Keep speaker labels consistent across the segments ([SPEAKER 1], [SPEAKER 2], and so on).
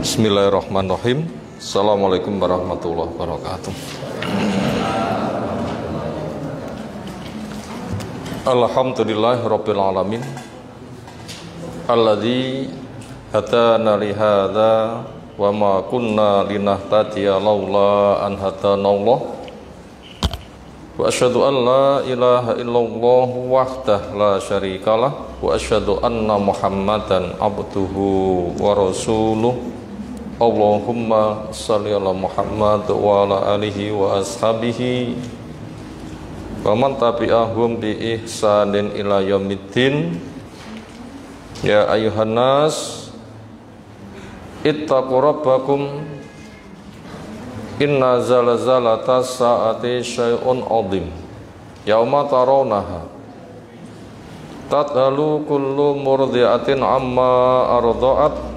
[SPEAKER 1] Bismillahirrahmanirrahim. Assalamualaikum warahmatullahi wabarakatuh. Alhamdulillahirabbil alamin. Alladzi hadana li hadza wa ma kunna linahtadiya laula an hadanallah. Wa asyhadu an la ilaha illallah wahdahu la syarikalah wa asyhadu anna Muhammadan abduhu wa rasuluh. Allahumma shalli ala Muhammad wa ala alihi wa ashabihi wa man tabi'ahum bi ihsanin ila yaumiddin. Ya ayuhan nas ittaqu rabbakum inna zalzalata sa'ati syai'un 'adzim yauma tarawnaha tadhalu kullu murdi'atin amma arda'at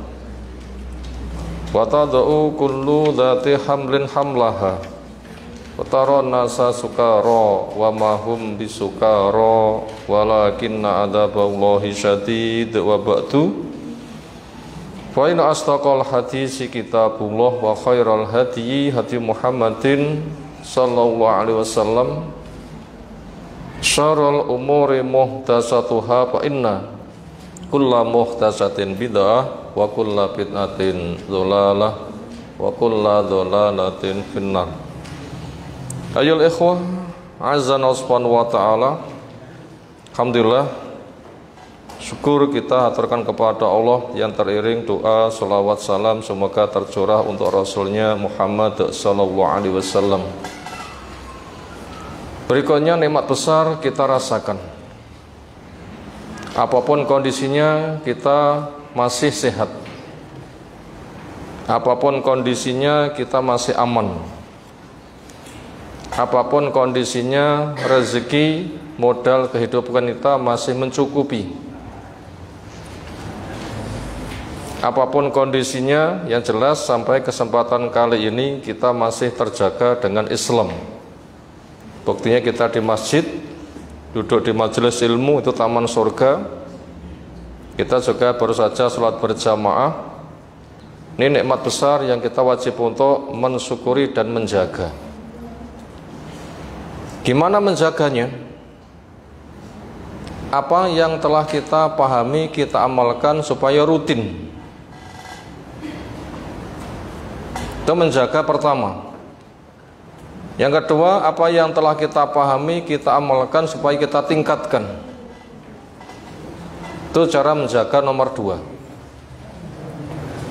[SPEAKER 1] wa tad'u kullu dhati hamlin hamlaha wa taran nasa sukara wa ma hum bisukara walakinna adzaballahi syadid wa ba'du. Fa inna astaqal hadisi kitabullah wa khairal hadyi hadi Muhammadin sallallahu alaihi wasallam syarrul umuri muhdatsatuha fa inna kulla muhdatsatin bid'ah wa kulla bid'atin dhalalah wa kulla dhalalatin finnar. Ayol ikhwah azza subhanahu wa ta'ala, alhamdulillah, syukur kita aturkan kepada Allah yang teriring doa salawat salam semoga tercurah untuk Rasulnya Muhammad sallallahu alaihi wasallam. Berikutnya nikmat besar kita rasakan. Apapun kondisinya kita masih sehat. Apapun kondisinya kita masih aman. Apapun kondisinya rezeki modal kehidupan kita masih mencukupi. Apapun kondisinya, yang jelas sampai kesempatan kali ini kita masih terjaga dengan Islam. Buktinya kita di masjid, duduk di majelis ilmu, itu taman surga. Kita juga baru saja sholat berjamaah. Ini nikmat besar yang kita wajib untuk mensyukuri dan menjaga. Gimana menjaganya? Apa yang telah kita pahami, kita amalkan supaya rutin. Itu menjaga pertama. Yang kedua, apa yang telah kita pahami, kita amalkan supaya kita tingkatkan. Itu cara menjaga nomor dua.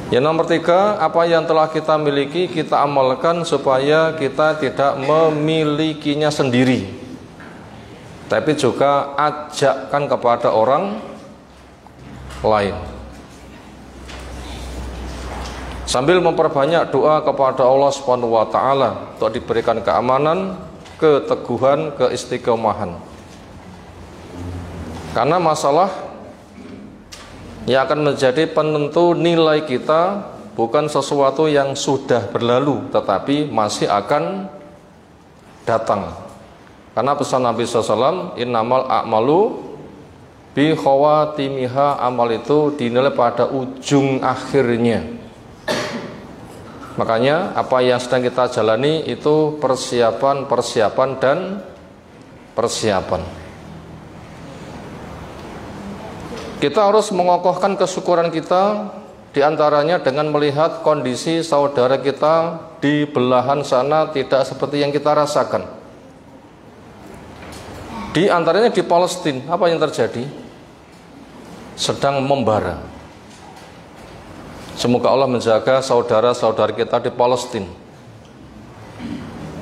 [SPEAKER 1] Yang nomor tiga, apa yang telah kita miliki, kita amalkan supaya kita tidak memilikinya sendiri, tapi juga ajakkan kepada orang lain. Sambil memperbanyak doa kepada Allah Subhanahu wa ta'ala untuk diberikan keamanan, keteguhan, keistiqomahan. Karena masalah yang akan menjadi penentu nilai kita bukan sesuatu yang sudah berlalu, tetapi masih akan datang. Karena pesan Nabi SAW, innamal a'malu bi khawatimiha, amal itu dinilai pada ujung akhirnya. Makanya apa yang sedang kita jalani itu persiapan, dan persiapan. Kita harus mengokohkan kesyukuran kita, diantaranya dengan melihat kondisi saudara kita di belahan sana tidak seperti yang kita rasakan. Di antaranya di Palestina, apa yang terjadi? Sedang membara. Semoga Allah menjaga saudara-saudara kita di Palestina.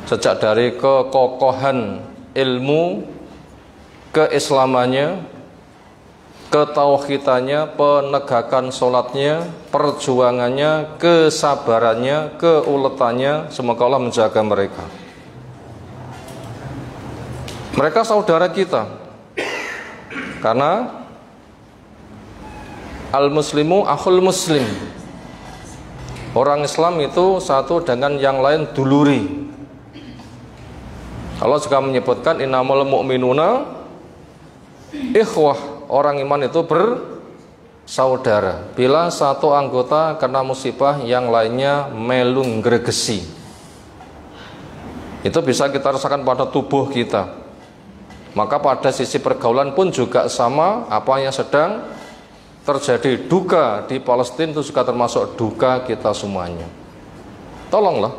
[SPEAKER 1] Sejak dari kekokohan ilmu, keislamannya, ketauhidannya, penegakan sholatnya, perjuangannya, kesabarannya, keuletannya, semoga Allah menjaga mereka. Mereka saudara kita, karena al-muslimu akhul muslim. Orang Islam itu satu dengan yang lain duluri. Allah juga menyebutkan innamal mu'minuna ikhwah. Orang iman itu saudara. Bila satu anggota kena musibah, yang lainnya melu ngregesi. Itu bisa kita rasakan pada tubuh kita. Maka pada sisi pergaulan pun juga sama, apa yang sedang terjadi duka di Palestina itu juga termasuk duka kita semuanya. Tolonglah.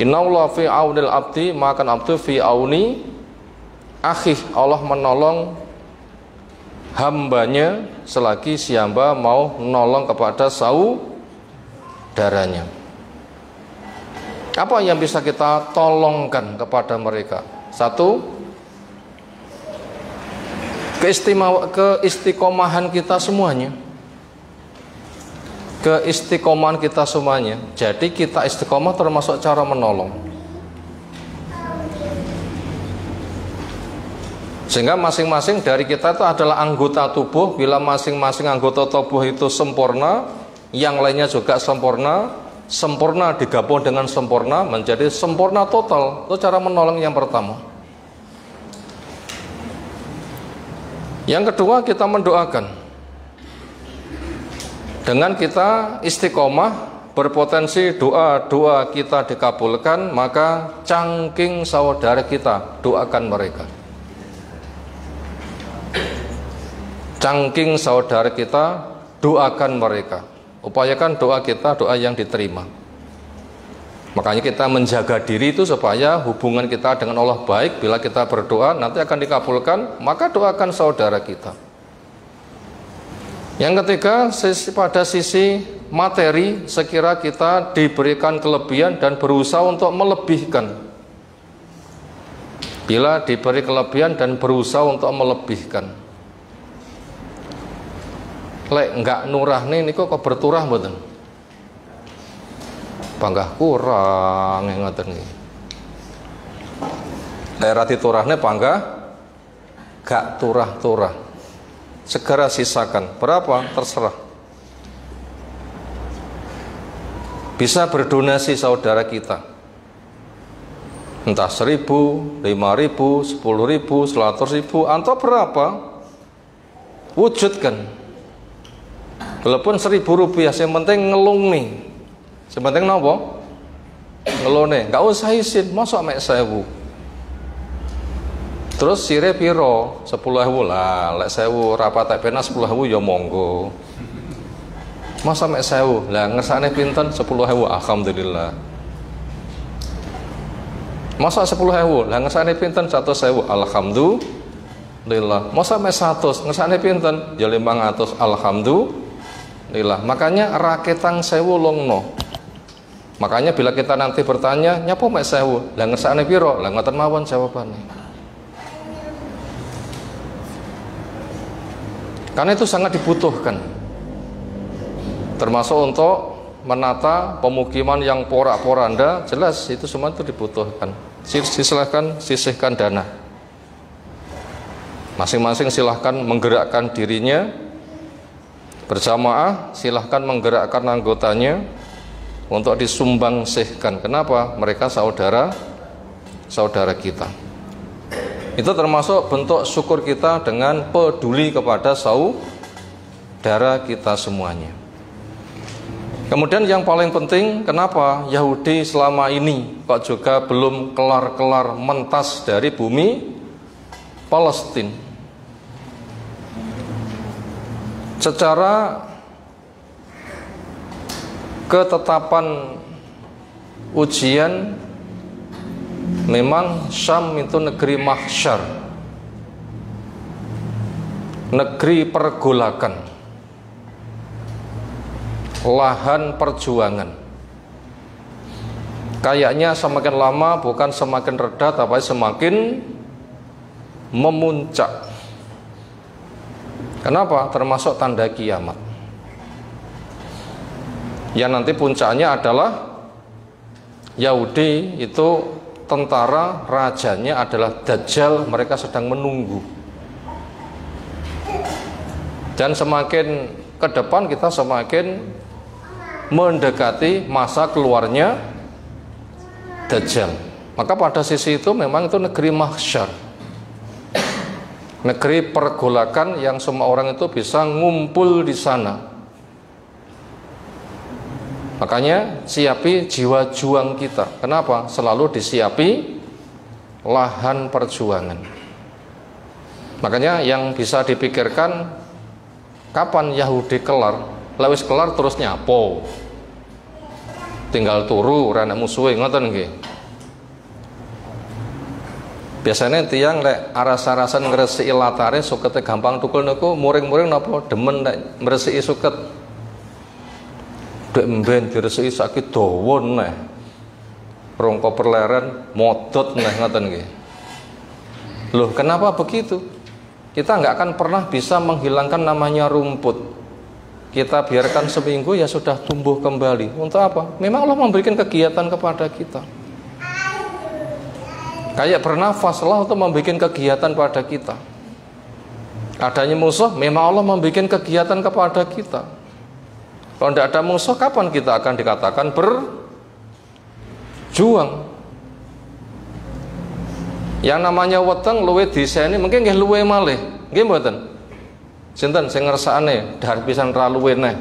[SPEAKER 1] Innallaha fi aunil abdi, maka abdu fi auni akhi. Allah menolong hambanya selagi si hamba mau menolong kepada saudaranya. Apa yang bisa kita tolongkan kepada mereka? Satu, keistiqomahan kita semuanya. Keistiqomahan kita semuanya. Jadi kita istiqomah termasuk cara menolong. Sehingga masing-masing dari kita itu adalah anggota tubuh. Bila masing-masing anggota tubuh itu sempurna, yang lainnya juga sempurna, sempurna digabung dengan sempurna menjadi sempurna total. Itu cara menolong yang pertama. Yang kedua, kita mendoakan. Dengan kita istiqomah, berpotensi doa-doa kita dikabulkan, maka cangking saudara kita, doakan mereka. Cangking saudara kita, doakan mereka. Upayakan doa kita doa yang diterima. Makanya kita menjaga diri itu supaya hubungan kita dengan Allah baik. Bila kita berdoa nanti akan dikabulkan, maka doakan saudara kita. Yang ketiga, pada sisi materi, sekira kita diberikan kelebihan dan berusaha untuk melebihkan. Bila diberi kelebihan dan berusaha untuk melebihkan. Lek enggak nurah nih kok berturah mboten? Panggah kurang ngoten nggih. Daerah diturahne panggah gak turah-turah. Segera sisakan. Berapa? Terserah. Bisa berdonasi saudara kita. Entah 1.000, 5.000, 10.000, 100.000, atau berapa? Wujudkan. Walaupun 1.000 rupiah, yang penting ngelung nih. Yang penting apa? Ngelung nih. Gak usah isin, masuk mek 1.000. Terus sire piro 10.000 lah, lek 1.000 rapat tak pena 10.000 ya monggo. Masa mek 1.000 lah ngersane pinten 10.000, alhamdulillah. Masa 10.000 lah ngersane pinten 100.000, alhamdulillah. Masa mek 100 ngersane pinten ya 500, alhamdulillah. Makanya raketang 1.000 longno. Makanya bila kita nanti bertanya nyapa mek 1.000 lah ngersane piro, lah ngoten mawon jawabane. Karena itu sangat dibutuhkan, termasuk untuk menata pemukiman yang porak-poranda. Jelas itu semua itu dibutuhkan. Silahkan sisihkan dana. Masing-masing silahkan menggerakkan dirinya berjamaah, silahkan menggerakkan anggotanya untuk disumbangsihkan. Kenapa? Mereka saudara kita. Itu termasuk bentuk syukur kita dengan peduli kepada saudara kita semuanya. Kemudian yang paling penting, kenapa Yahudi selama ini kok juga belum kelar-kelar mentas dari bumi Palestina? Secara ketetapan ujian, memang Syam itu negeri mahsyar, negeri pergolakan, lahan perjuangan. Kayaknya semakin lama bukan semakin reda, tapi semakin memuncak. Kenapa? Termasuk tanda kiamat. Yang nanti puncaknya adalah Yahudi itu tentara, rajanya adalah Dajjal, mereka sedang menunggu. Dan semakin ke depan kita semakin mendekati masa keluarnya Dajjal. Maka pada sisi itu memang itu negeri mahsyar, negeri pergolakan yang semua orang itu bisa ngumpul di sana. Makanya siapi jiwa juang kita. Kenapa? Selalu disiapi lahan perjuangan. Makanya yang bisa dipikirkan kapan Yahudi kelar, lewis kelar terus nyapo. Tinggal turu rana musuhe ngoten nggih. Biasanya tiang lek aras-arasan ngresiki latare sukete gampang tukul niku muring-muring napa demen lek ngresiki suket. Dek mben diresiki sakit dawa neh. Rongko perleren modot neh ngoten nggih. Loh, kenapa begitu? Kita nggak akan pernah bisa menghilangkan namanya rumput. Kita biarkan seminggu ya sudah tumbuh kembali. Untuk apa? Memang Allah memberikan kegiatan kepada kita. Kayak bernafas, Allah untuk membuat kegiatan pada kita. Adanya musuh, memang Allah membuat kegiatan kepada kita. Kalau tidak ada musuh, kapan kita akan dikatakan berjuang? Yang namanya weteng luwe diseni mungkin nggih luwe malih. Nggih mboten? Sinten sing ngersakane dhahar pisan ra luwe neh.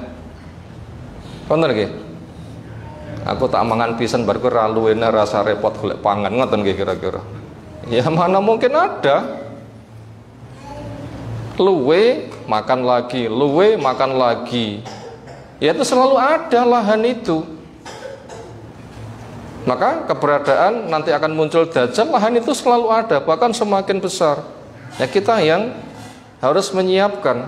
[SPEAKER 1] Wonten nggih? Aku tak mangan pisan bar kuwi ra luwe neh rasa repot golek pangan ngoten nggih kira-kira. Ya mana mungkin ada. Luwe makan lagi, luwe makan lagi. Ya itu selalu ada lahan itu. Maka keberadaan nanti akan muncul dajjal, lahan itu selalu ada, bahkan semakin besar. Ya kita yang harus menyiapkan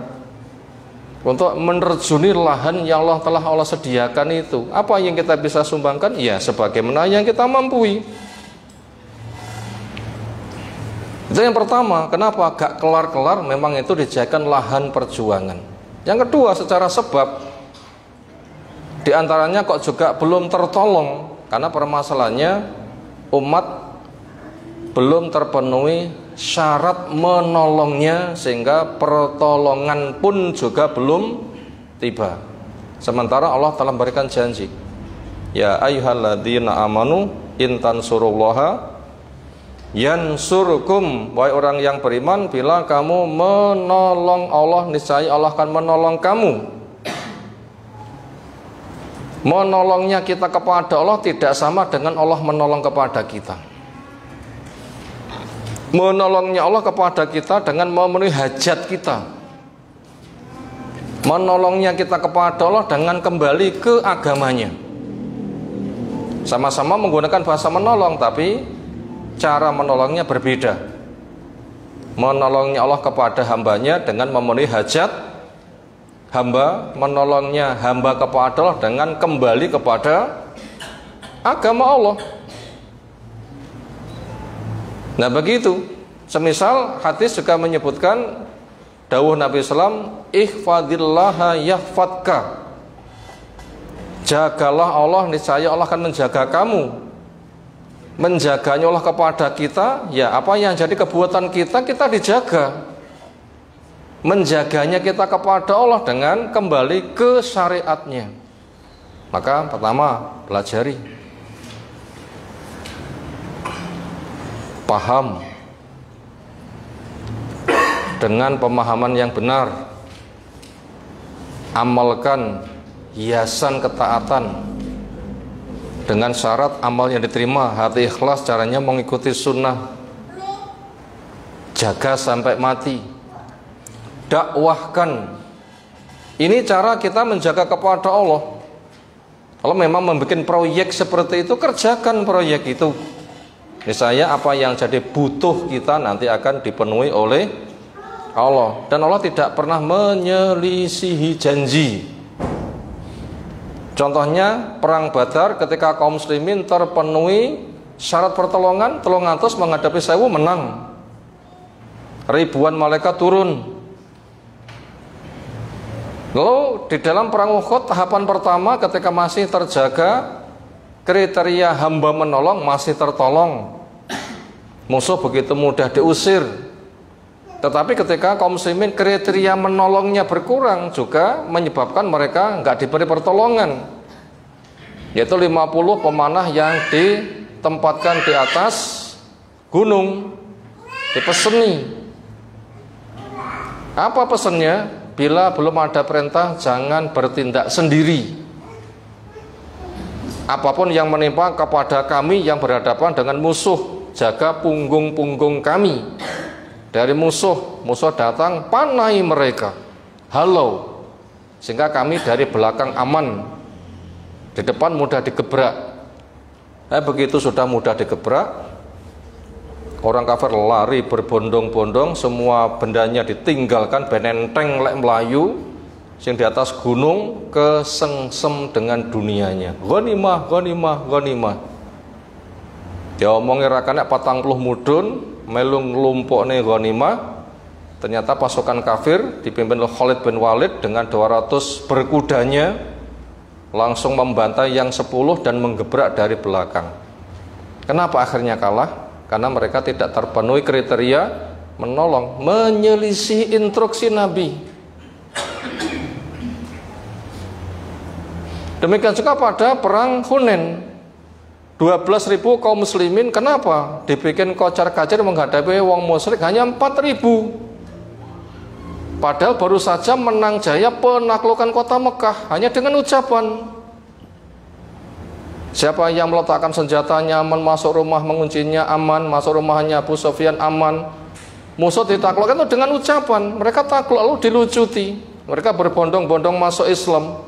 [SPEAKER 1] untuk menerjuni lahan yang Allah sediakan itu. Apa yang kita bisa sumbangkan? Ya sebagaimana yang kita mampu. Itu yang pertama. Kenapa? Gak kelar-kelar, memang itu dijadikan lahan perjuangan. Yang kedua, secara sebab diantaranya kok juga belum tertolong. Karena permasalahannya umat belum terpenuhi syarat menolongnya, sehingga pertolongan pun juga belum tiba. Sementara Allah telah memberikan janji, ya ayyuhalladzina amanu in tansurullaha yansurkum, wahai orang yang beriman, bila kamu menolong Allah, niscaya Allah akan menolong kamu. Menolongnya kita kepada Allah tidak sama dengan Allah menolong kepada kita. Menolongnya Allah kepada kita dengan memenuhi hajat kita. Menolongnya kita kepada Allah dengan kembali ke agamanya. Sama-sama menggunakan bahasa menolong, tapi cara menolongnya berbeda. Menolongnya Allah kepada hambanya dengan memenuhi hajat hamba, menolongnya hamba kepada Allah dengan kembali kepada agama Allah. Nah begitu. Semisal hadis juga menyebutkan dawuh Nabi SAW, ihfadillaha yahfadka, jagalah Allah, niscaya Allah akan menjaga kamu. Menjaganya Allah kepada kita, ya apa yang jadi kebuatan kita, kita dijaga. Menjaganya kita kepada Allah dengan kembali ke syariatnya. Maka pertama, pelajari, paham dengan pemahaman yang benar, amalkan hiasan ketaatan dengan syarat amal yang diterima, hati ikhlas, caranya mengikuti sunnah, jaga sampai mati, dakwahkan. Ini cara kita menjaga kepada Allah. Kalau memang membuat proyek seperti itu, kerjakan proyek itu. Misalnya apa yang jadi butuh kita nanti akan dipenuhi oleh Allah. Dan Allah tidak pernah menyelisihi janji. Contohnya perang Badar, ketika kaum muslimin terpenuhi syarat pertolongan, 300 menghadapi 1000 menang. Ribuan malaikat turun. Lalu di dalam perang Uhud tahapan pertama, ketika masih terjaga kriteria hamba menolong, masih tertolong, musuh begitu mudah diusir. Tetapi ketika kaum muslimin kriteria menolongnya berkurang, juga menyebabkan mereka nggak diberi pertolongan, yaitu 50 pemanah yang ditempatkan di atas gunung, dipeseni. Apa pesannya? Bila belum ada perintah, jangan bertindak sendiri. Apapun yang menimpa kepada kami yang berhadapan dengan musuh, jaga punggung-punggung kami dari musuh. Musuh datang, panai mereka, halau, sehingga kami dari belakang aman, di depan mudah digebrak. Begitu sudah mudah digebrak, orang kafir lari berbondong-bondong, semua bendanya ditinggalkan, benenteng lek melayu, yang di atas gunung kesengsem dengan dunianya. Ghanimah, ghanimah, ghanimah. Dia omongi rakane 40 mudun, melu nglumpukne ghanimah. Ternyata pasukan kafir dipimpin oleh Khalid bin Walid dengan 200 berkudanya langsung membantai yang 10 dan menggebrak dari belakang. Kenapa akhirnya kalah? Karena mereka tidak terpenuhi kriteria menolong, menyelisih instruksi Nabi. Demikian juga pada perang Hunain, 12.000 kaum muslimin, kenapa dibikin kocar-kacir menghadapi wong musyrik hanya 4.000? Padahal baru saja menang jaya penaklukan kota Mekah hanya dengan ucapan. Siapa yang meletakkan senjatanya aman, masuk rumah menguncinya aman, masuk rumahnya Abu Sufyan aman. Musuh ditaklukkan itu dengan ucapan. Mereka takluk lalu dilucuti. Mereka berbondong-bondong masuk Islam.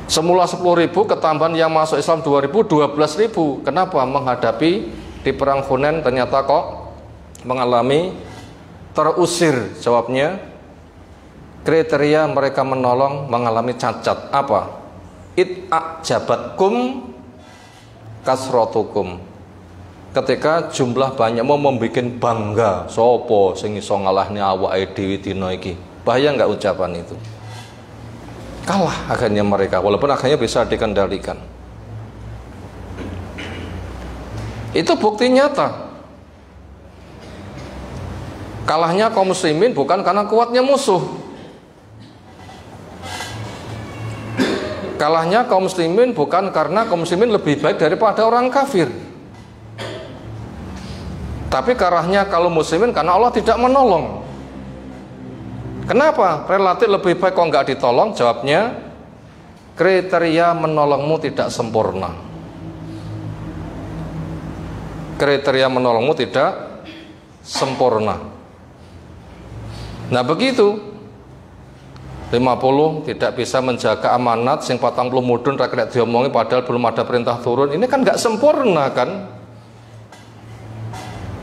[SPEAKER 1] Semula 10.000, ketambahan yang masuk Islam 2.000, 12.000. Kenapa? Menghadapi di perang Hunain ternyata kok mengalami terusir. Jawabnya, kriteria mereka menolong mengalami cacat. Apa? It'ajabatkum kasrotukum. Ketika jumlah banyak mau membuat bangga, sopo sing iso ngalahne awake dhewe dina iki. Bahaya nggak ucapan itu? Kalah akhirnya mereka, walaupun akhirnya bisa dikendalikan. Itu bukti nyata. Kalahnya kaum muslimin bukan karena kuatnya musuh. Kalahnya kaum muslimin bukan karena kaum muslimin lebih baik daripada orang kafir. Tapi kalahnya kalau muslimin karena Allah tidak menolong. Kenapa? Relatif lebih baik kok nggak ditolong? Jawabnya, kriteria menolongmu tidak sempurna. Kriteria menolongmu tidak sempurna. Nah begitu, 50 tidak bisa menjaga amanat, sing 40 mudun rakyat diomongi padahal belum ada perintah turun. Ini kan nggak sempurna kan?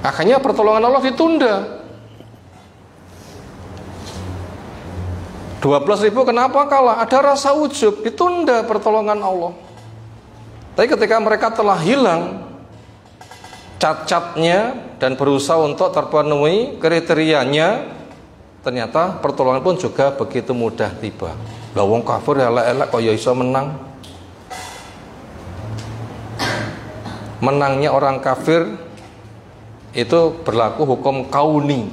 [SPEAKER 1] Akhirnya pertolongan Allah ditunda. 12.000 kenapa kalah? Ada rasa ujub, ditunda pertolongan Allah. Tapi ketika mereka telah hilang cacatnya dan berusaha untuk terpenuhi kriterianya, ternyata pertolongan pun juga begitu mudah tiba. Lah wong kafir elek-elek kok ya iso menang. Menangnya orang kafir itu berlaku hukum kauni.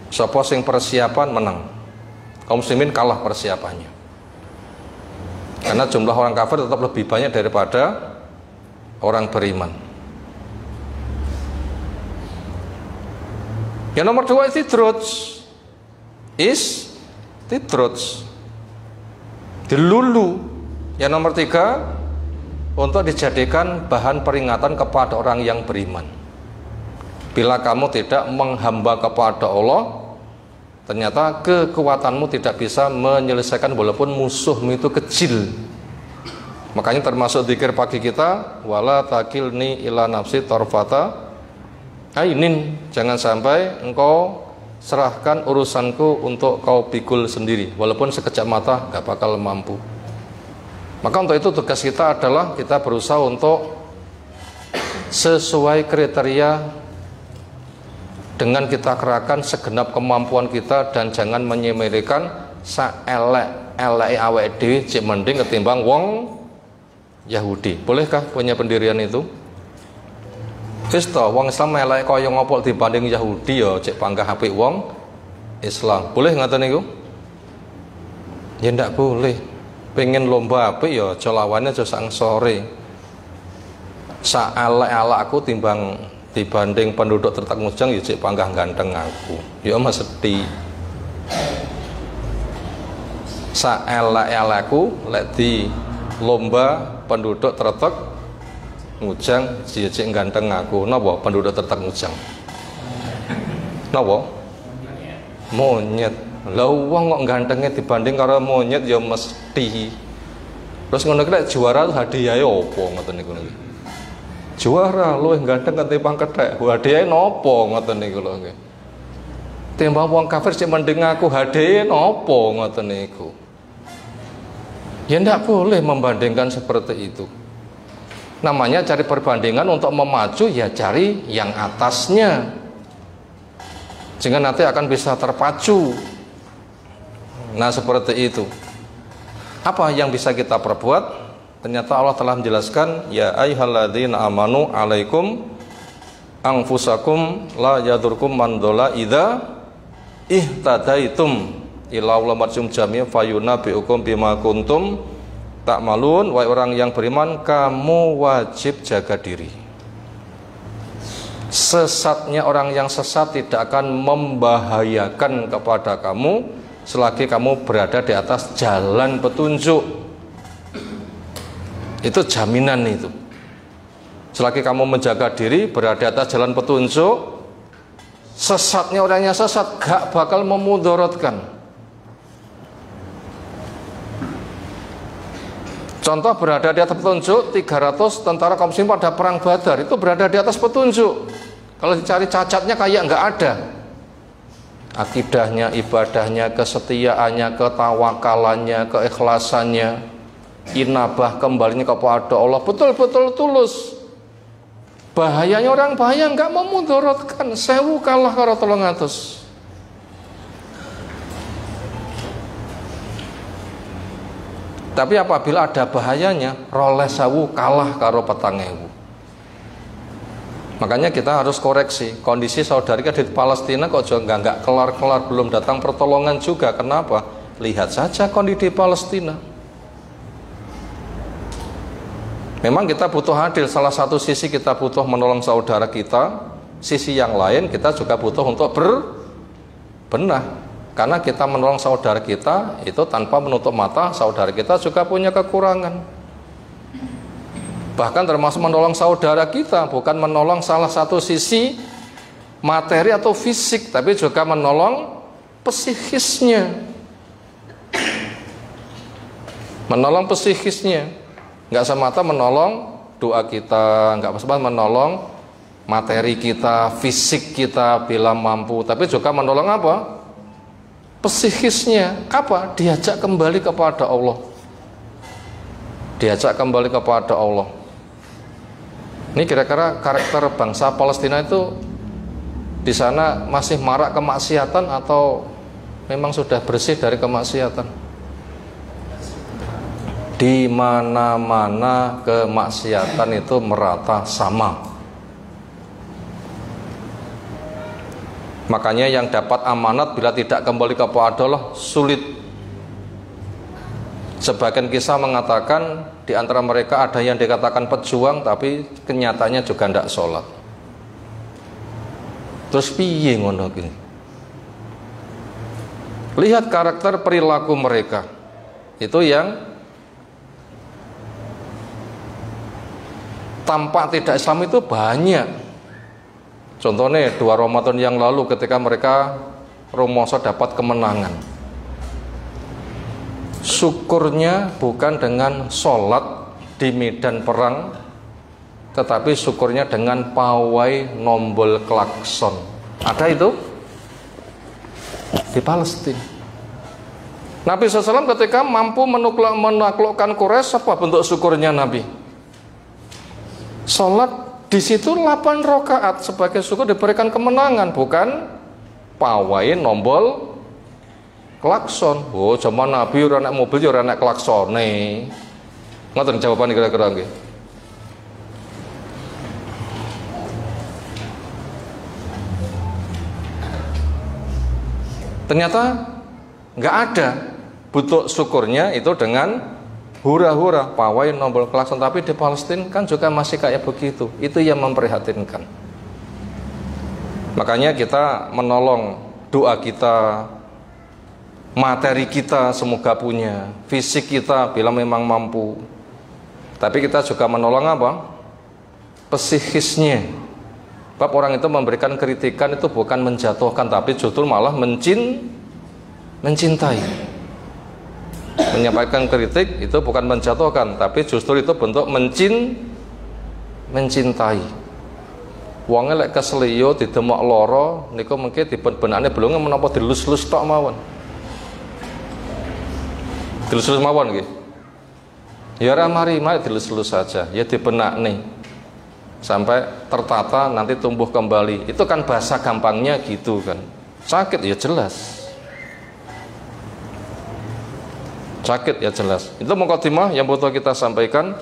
[SPEAKER 1] Sapa sing persiapan menang. Kaum muslimin kalah persiapannya. Karena jumlah orang kafir tetap lebih banyak daripada orang beriman. Yang nomor 2 istidruj. Dilulu. Yang nomor 3 untuk dijadikan bahan peringatan kepada orang yang beriman. Bila kamu tidak menghamba kepada Allah, ternyata kekuatanmu tidak bisa menyelesaikan walaupun musuhmu itu kecil. Makanya termasuk zikir pagi kita, wala takilni ila nafsi tarfata ainin. Jangan sampai engkau serahkan urusanku untuk kau pikul sendiri, walaupun sekejap mata gak bakal mampu. Maka untuk itu tugas kita adalah kita berusaha untuk sesuai kriteria dengan kita kerahkan segenap kemampuan kita, dan jangan menyemelekan saelek-elek awake dhewe cek mending ketimbang wong Yahudi. Bolehkah punya pendirian itu? Wis to, wong Islam elek kaya ngopo dibanding Yahudi ya cek panggah apik wong Islam. Boleh ngoten niku? Ya ndak boleh. Pengen lomba apik ya aja lawane aja sang sore. Saelek-elek aku timbang dibanding penduduk Tertek Mujang ya cek panggah ganteng aku. Ya mesti saelek-elekku lek di lomba penduduk Tertek Mujang ya cek ganteng aku. Napa penduduk Tertek Mujang? Napa? Monyet. Lah wong kok gantengnya dibanding karo monyet ya mesti. Terus ngono ki lek juara hadiahe opo ngoten niku niki. Juara luwih ganteng ketimbang kethek. Hadiahe nopo ngoten niku lho nggih. Timbang wong kafir sik mending aku hadiahe nopo ngoten niku. Ya ndak boleh membandingkan seperti itu. Namanya cari perbandingan untuk memacu ya cari yang atasnya. Sehingga nanti akan bisa terpacu. Nah seperti itu. Apa yang bisa kita perbuat? Ternyata Allah telah menjelaskan, ya ayyuhalladzina amanu alaikum anfusakum la yadurkum man dhalla idza ihtadaitum ila ulamatum jami' fayunabiukum bima kuntum ta'malun. Wahai orang yang beriman, kamu wajib jaga diri. Sesatnya orang yang sesat tidak akan membahayakan kepada kamu selagi kamu berada di atas jalan petunjuk. Itu jaminan itu. Selagi kamu menjaga diri, berada di atas jalan petunjuk, sesatnya orangnya sesat gak bakal memudaratkan. Contoh berada di atas petunjuk, 300 tentara kaum muslimin pada perang Badar itu berada di atas petunjuk. Kalau dicari cacatnya kayak nggak ada. Akidahnya, ibadahnya, kesetiaannya, ketawakalannya, keikhlasannya, inabah kembalinya kepada Allah betul-betul tulus. Bahayanya orang bahaya nggak memudaratkan. 1000 kalah karo 300. Tapi apabila ada bahayanya, roleh 1000 kalah karo 4000. Makanya kita harus koreksi kondisi saudara kita di Palestina kok juga nggak kelar-kelar, belum datang pertolongan juga. Kenapa? Lihat saja kondisi di Palestina. Memang kita butuh adil. Salah satu sisi kita butuh menolong saudara kita, sisi yang lain kita juga butuh untuk berbenah. Karena kita menolong saudara kita itu tanpa menutup mata saudara kita juga punya kekurangan. Bahkan termasuk menolong saudara kita bukan menolong salah satu sisi materi atau fisik, tapi juga menolong psikisnya. Menolong psikisnya. Nggak semata menolong doa kita, nggak semata menolong materi kita, fisik kita bila mampu, tapi juga menolong apa? Psikisnya. Apa? Diajak kembali kepada Allah. Diajak kembali kepada Allah. Ini kira-kira karakter bangsa Palestina itu di sana masih marak kemaksiatan atau memang sudah bersih dari kemaksiatan? Di mana-mana kemaksiatan itu merata sama. Makanya yang dapat amanat bila tidak kembali kepada Allah sulit. Sebagian kisah mengatakan di antara mereka ada yang dikatakan pejuang tapi kenyataannya juga tidak sholat. Terus piye ngono gini? Lihat karakter perilaku mereka. Itu yang tampak tidak Islam itu banyak. Contohnya 2 Ramadan yang lalu ketika mereka rumoso dapat kemenangan, syukurnya bukan dengan sholat di medan perang, tetapi syukurnya dengan pawai nombol klakson. Ada itu di Palestina. Nabi SAW ketika mampu menaklukkan Quraisy, apa bentuk syukurnya Nabi? Sholat di situ 8 rakaat sebagai syukur diberikan kemenangan, bukan pawai nombol klakson. Oh, zaman Nabi ora nek mobil ya ora nek klaksone. Ngoten jawaban kira-kira nggih. Ternyata nggak ada bentuk syukurnya itu dengan hura-hura, pawai nombol klakson. Tapi di Palestina kan juga masih kayak begitu. Itu yang memprihatinkan. Makanya kita menolong doa kita, materi kita semoga punya, fisik kita bila memang mampu. Tapi kita juga menolong apa? Psikisnya. Sebab orang itu memberikan kritikan itu bukan menjatuhkan, tapi justru malah mencintai. Menyampaikan kritik itu bukan menjatuhkan, tapi justru itu bentuk mencintai. Wonge lek keseliyo didemok loro niku mengke dibenbenane belum menapa dilus-lus tok mawon. Dilus-lus mawon nggih. Ya ora mari dilus-lus saja, ya dibenakne sampai tertata nanti tumbuh kembali. Itu kan bahasa gampangnya gitu kan. Sakit ya jelas. Sakit ya jelas. Itu mukadimah yang butuh kita sampaikan.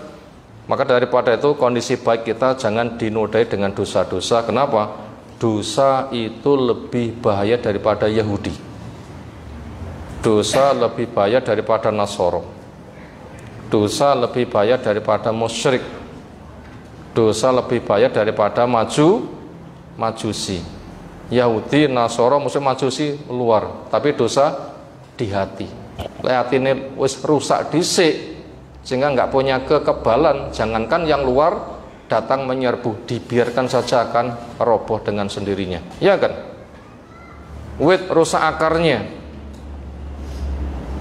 [SPEAKER 1] Maka daripada itu kondisi baik kita jangan dinodai dengan dosa-dosa. Kenapa? Dosa itu lebih bahaya daripada Yahudi. Dosa lebih bahaya daripada Nasoro. Dosa lebih bahaya daripada musyrik. Dosa lebih bahaya daripada Majusi. Yahudi, Nasoro, musyrik, Majusi luar, tapi dosa di hati. Hati ini wis rusak dhisik sehingga nggak punya kekebalan. Jangankan yang luar datang menyerbu, dibiarkan saja akan roboh dengan sendirinya, ya kan? Wit rusak akarnya,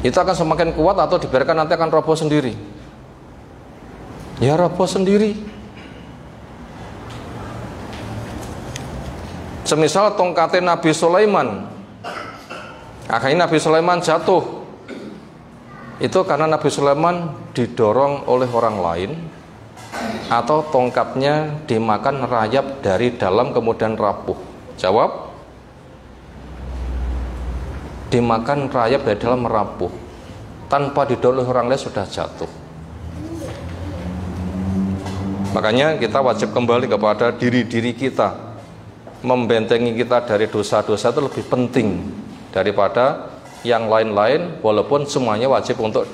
[SPEAKER 1] itu akan semakin kuat atau dibiarkan nanti akan roboh sendiri? Ya roboh sendiri. Semisal tongkatnya Nabi Sulaiman, akhirnya Nabi Sulaiman jatuh. Itu karena Nabi Sulaiman didorong oleh orang lain, atau tongkatnya dimakan rayap dari dalam kemudian rapuh? Jawab, dimakan rayap dari dalam rapuh, tanpa didorong oleh orang lain sudah jatuh. Makanya kita wajib kembali kepada diri kita. Membentengi kita dari dosa-dosa itu lebih penting daripada yang lain-lain, walaupun semuanya wajib untuk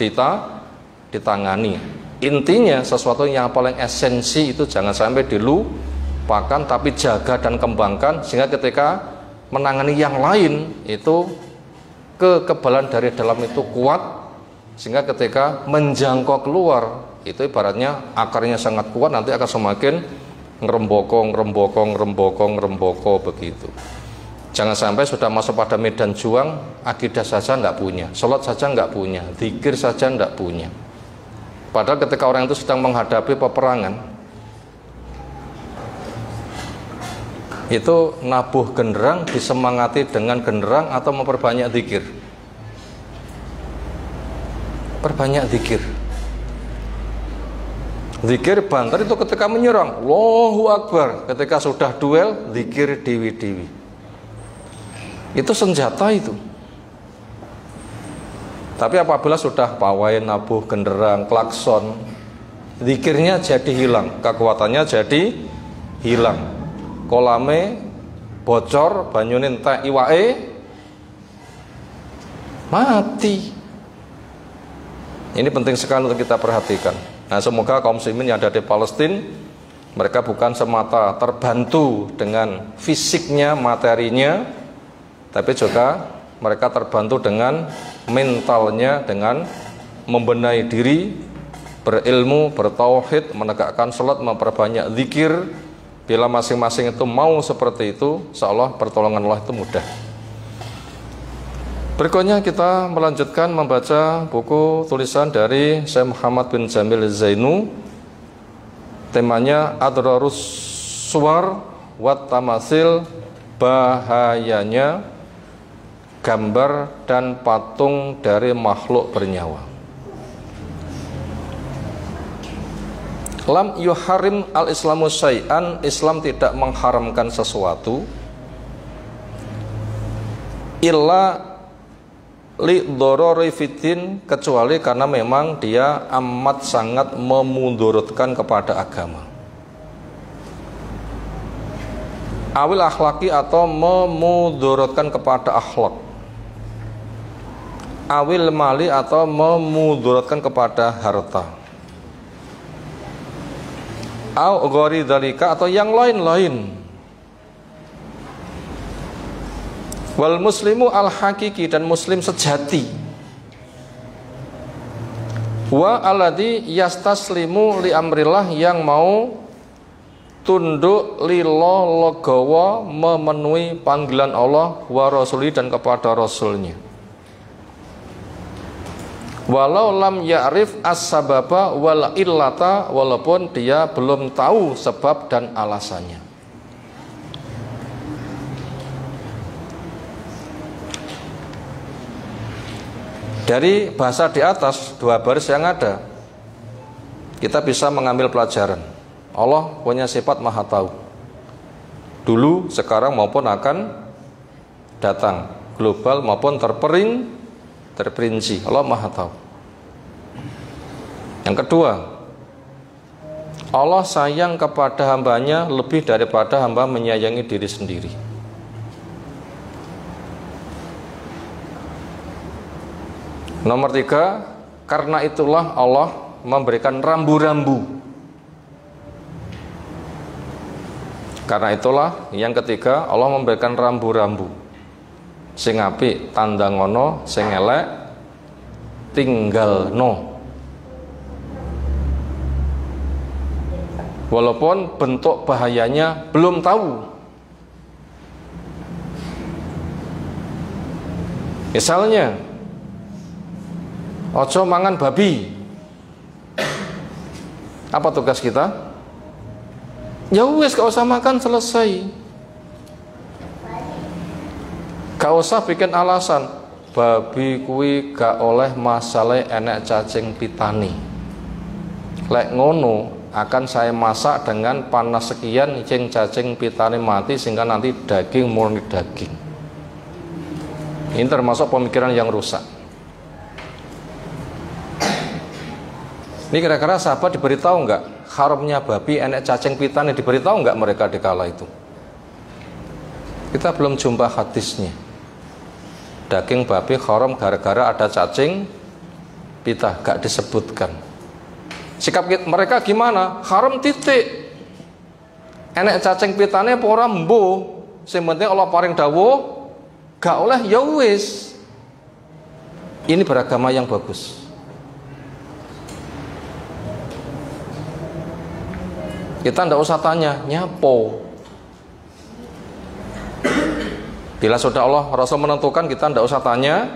[SPEAKER 1] ditangani. Intinya sesuatu yang paling esensi itu jangan sampai dilupakan, tapi jaga dan kembangkan, sehingga ketika menangani yang lain itu kekebalan dari dalam itu kuat, sehingga ketika menjangkau keluar itu ibaratnya akarnya sangat kuat, nanti akan semakin ngeremboko begitu. Jangan sampai sudah masuk pada medan juang, akidah saja nggak punya, sholat saja nggak punya, zikir saja nggak punya. Padahal ketika orang itu sedang menghadapi peperangan, itu nabuh genderang disemangati dengan genderang atau memperbanyak zikir? Perbanyak zikir. Zikir banter itu ketika menyerang, Allahu Akbar. Ketika sudah duel, zikir diwi-diwi. Itu senjata itu. Tapi apabila sudah pawai, nabuh, genderang, klakson, zikirnya jadi hilang, kekuatannya jadi hilang. Kolame bocor, banyunin teh iwae mati. Ini penting sekali untuk kita perhatikan. Nah, semoga kaum muslimin yang ada di Palestina, mereka bukan semata terbantu dengan fisiknya, materinya, tapi juga mereka terbantu dengan mentalnya, dengan membenahi diri, berilmu, bertauhid, menegakkan salat, memperbanyak zikir. Bila masing-masing itu mau seperti itu, insyaallah pertolongan Allah itu mudah. Berikutnya kita melanjutkan membaca buku tulisan dari Syekh Muhammad bin Jamil Zainu. Temanya Adrarus Suwar wat Tamasil, bahayanya gambar dan patung dari makhluk bernyawa. Lam yuharim al-islamu syai'an, Islam tidak mengharamkan sesuatu illa li dorori fitin, kecuali karena memang dia amat sangat memudorotkan kepada agama. Awil akhlaki, atau memudorotkan kepada akhlak. Awil mali, atau memudorotkan kepada harta. Au gori dalika, atau yang lain-lain. Wal muslimu al hakiki, dan muslim sejati. Wa alladzi yastaslimu li amrillah, yang mau tunduk lilo legowo memenuhi panggilan Allah wa rasuli, dan kepada rasulnya. Walau lam ya'rif as-sababa wal illata, walaupun dia belum tahu sebab dan alasannya. Dari bahasa di atas, dua baris yang ada, kita bisa mengambil pelajaran. Allah punya sifat maha tahu, dulu, sekarang maupun akan datang, global maupun terperinci. Allah maha tahu. Yang kedua, Allah sayang kepada hambanya lebih daripada hamba menyayangi diri sendiri. Nomor tiga, karena itulah Allah memberikan rambu-rambu. Karena itulah yang ketiga, Allah memberikan rambu-rambu. Sing apik tanda ngono, sing elek tinggal no. Walaupun bentuk bahayanya belum tahu. Misalnya, ojo mangan babi. Apa tugas kita? Ya wes, gak usah makan, selesai. Gak usah bikin alasan, babi kuwi gak oleh masalah enek cacing pitani. Lek ngono akan saya masak dengan panas sekian cacing pitani mati sehingga nanti daging murni daging. Ini termasuk pemikiran yang rusak. Ini kira-kira sahabat diberitahu enggak haramnya babi enek cacing pitani, diberitahu enggak mereka di kala itu? Kita belum jumpa hadisnya. Daging babi haram gara-gara ada cacing pita, gak disebutkan. Sikap mereka gimana? Haram titik. Enek cacing pitane apa ora mbuh, sing penting Allah paring dawuh gak oleh ya wis. Ini beragama yang bagus. Kita ndak usah tanya nyapo. Bila sudah Allah Rasul menentukan, kita ndak usah tanya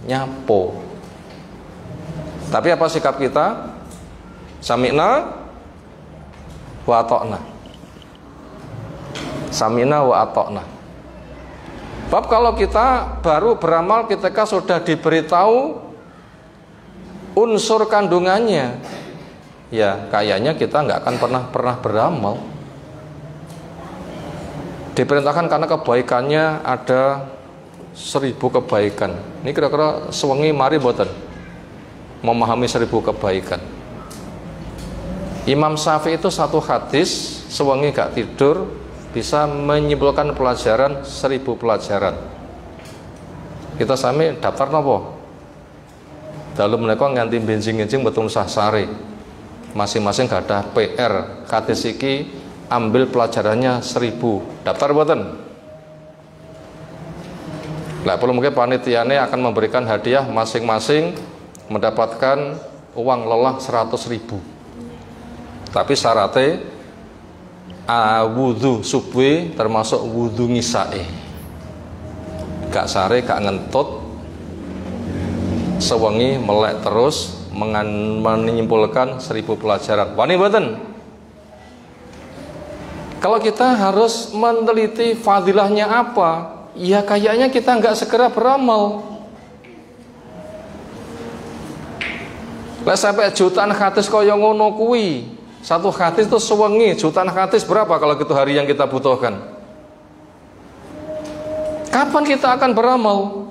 [SPEAKER 1] nyapo. Tapi apa sikap kita? Sami'na wa ata'na. Sami'na wa ata'na. Bab kalau kita baru beramal ketika sudah diberitahu unsur kandungannya, ya kayaknya kita nggak akan pernah beramal. Diperintahkan karena kebaikannya ada 1000 kebaikan. Ini kira-kira sewengi mari boten memahami 1000 kebaikan. Imam Syafi'i itu satu hadis sewengi gak tidur bisa menyimpulkan pelajaran 1000 pelajaran. Kita sami daftar nopo? Dalam mereka nganti benjing-benjing betul sahsari. Masing-masing gak ada PR. Hadis iki ambil pelajarannya 1000. Daftar boten? Lah perlu mungkin panitiane akan memberikan hadiah, masing-masing mendapatkan uang lelah 100.000. Tapi syaratnya wudhu subuh termasuk wudhu ngisae. Gak sare, gak ngentut, sewengi melek terus menyimpulkan 1000 pelajaran. Wani boten? Kalau kita harus meneliti fadilahnya apa, ya kayaknya kita nggak segera beramal. Lah sampai jutaan hadis kaya ngono kuwi. Satu hadis itu sewengi, jutaan hadis berapa kalau gitu hari yang kita butuhkan? Kapan kita akan beramal?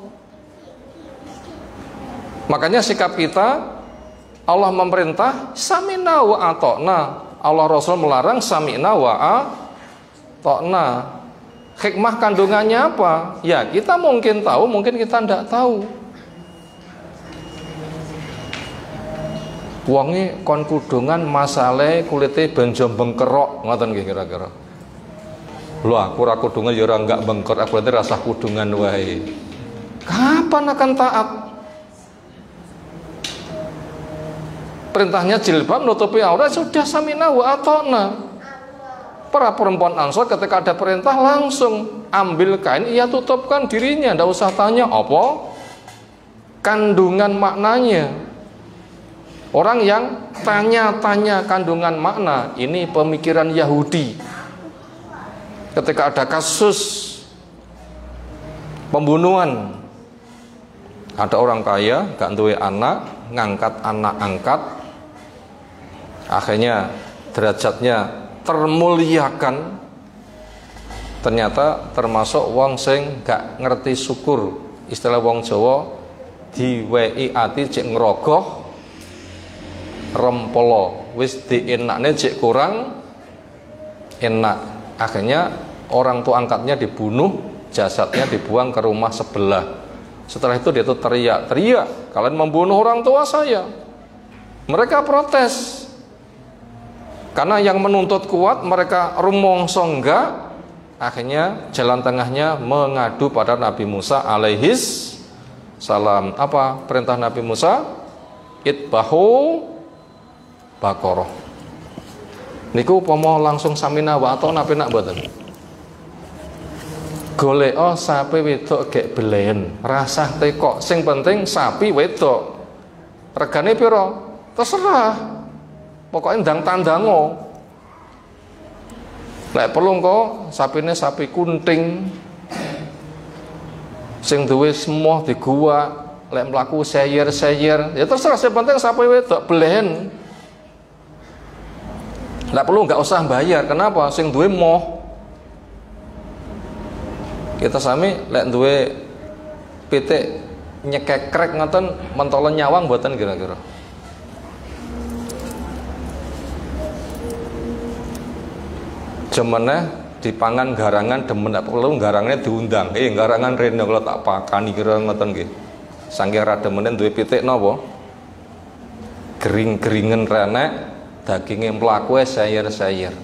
[SPEAKER 1] Makanya sikap kita, Allah memerintah sami'na wa ata'na, Allah Rasul melarang sami'na wa ata'na. Hikmah kandungannya apa? Ya kita mungkin tahu, mungkin kita tidak tahu. Wonge kon kudungan masalahe kulite ben jombeng kerok, ngoten nggih kira-kira. Lho aku ora kudungan ya ora enggak bengkot, aku berarti rasa kudungan wae. Kapan akan taat? Perintahnya jilbab nutupi aurat, sudah samina wa atona. Para perempuan Ansor ketika ada perintah langsung ambil kain, ia tutupkan dirinya, ndak usah tanya apa kandungan maknanya. Orang yang tanya-tanya kandungan makna, ini pemikiran Yahudi. Ketika ada kasus pembunuhan, ada orang kaya gak duwe anak, ngangkat anak angkat, akhirnya derajatnya termuliakan. Ternyata termasuk wong sing gak ngerti syukur, istilah wong Jawa diweki ati cek ngerogoh rempolo, wis dienakne cek kurang enak. Akhirnya orang tua angkatnya dibunuh, jasadnya dibuang ke rumah sebelah. Setelah itu dia tuh teriak, kalian membunuh orang tua saya. Mereka protes karena yang menuntut kuat, mereka rumongso enggak. Akhirnya jalan tengahnya mengadu pada Nabi Musa alaihis salam. Apa perintah Nabi Musa? Itbahu bakoroh. Niku pomo langsung samina wa atau napi nak mboten. Golek sapi wedok gek belen, rasah tekok. Sing penting sapi wedok. Regane piro? Terserah. Pokoknya ndang tandango. Lek perlu engko sapine sapi kunting. Sing duwe semua di gua, lek mlaku seyer-seyer, ya terserah, sing penting sapi wedok belen. Nggak perlu, nggak usah bayar. Kenapa? Sing duwe moh. Kita sami lek duwe pitik nyekekrek ngoten mentolen nyawang mboten kira-kira. Jemene dipangan garangan demen, ndak perlu garangnya diundang. Garangan rene kalau tak pakani kira ngoten nggih. Saking ra demene duwe pitik napa? Gering-geringen renek. Dagingnya melaku sayur-sayur,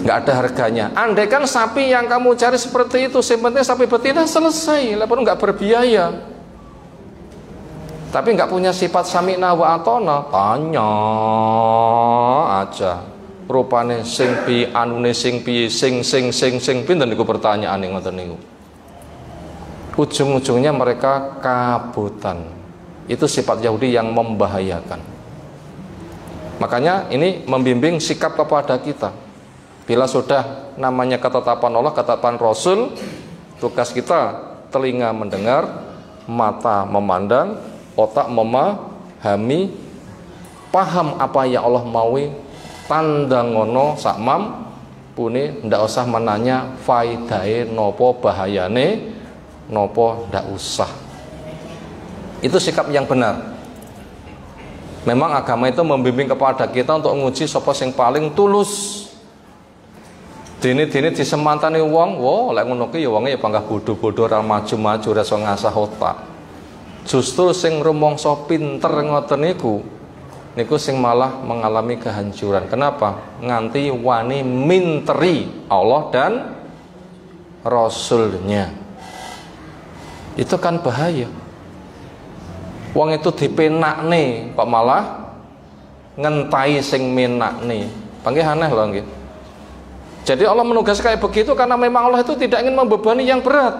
[SPEAKER 1] nggak ada harganya. Andai kan sapi yang kamu cari seperti itu, penting sapi betina, selesai, lalu nggak berbiaya. Tapi nggak punya sifat sami'na wa atona, tanya aja. Rupane sing pi, anune sing pi, sing pinten niku pertanyaan yang ngoten niku. Ujung-ujungnya mereka kabutan. Itu sifat Yahudi yang membahayakan. Makanya ini membimbing sikap kepada kita. Bila sudah namanya ketetapan Allah, ketetapan Rasul, tugas kita telinga mendengar, mata memandang, otak memahami, paham apa yang Allah maui, tandangono sakmam puni, ndak usah menanya faidahe nopo, bahayane nopo, ndak usah. Itu sikap yang benar. Memang agama itu membimbing kepada kita untuk nguji sapa sing paling tulus. Dene-dene disemantani wong, wo lek ngono ki ya wonge ya panggah bodho-bodho ora maju-maju ora iso ngasah otak. Justru sing rumangsa pinter ngoten niku sing malah mengalami kehancuran. Kenapa? Nganti wani minteri Allah dan Rasulnya. Itu kan bahaya. Wong itu dipenakne kok malah ngentai sing menakne. Panggih aneh lho nggih. Jadi Allah menugaskan kayak begitu karena memang Allah itu tidak ingin membebani yang berat.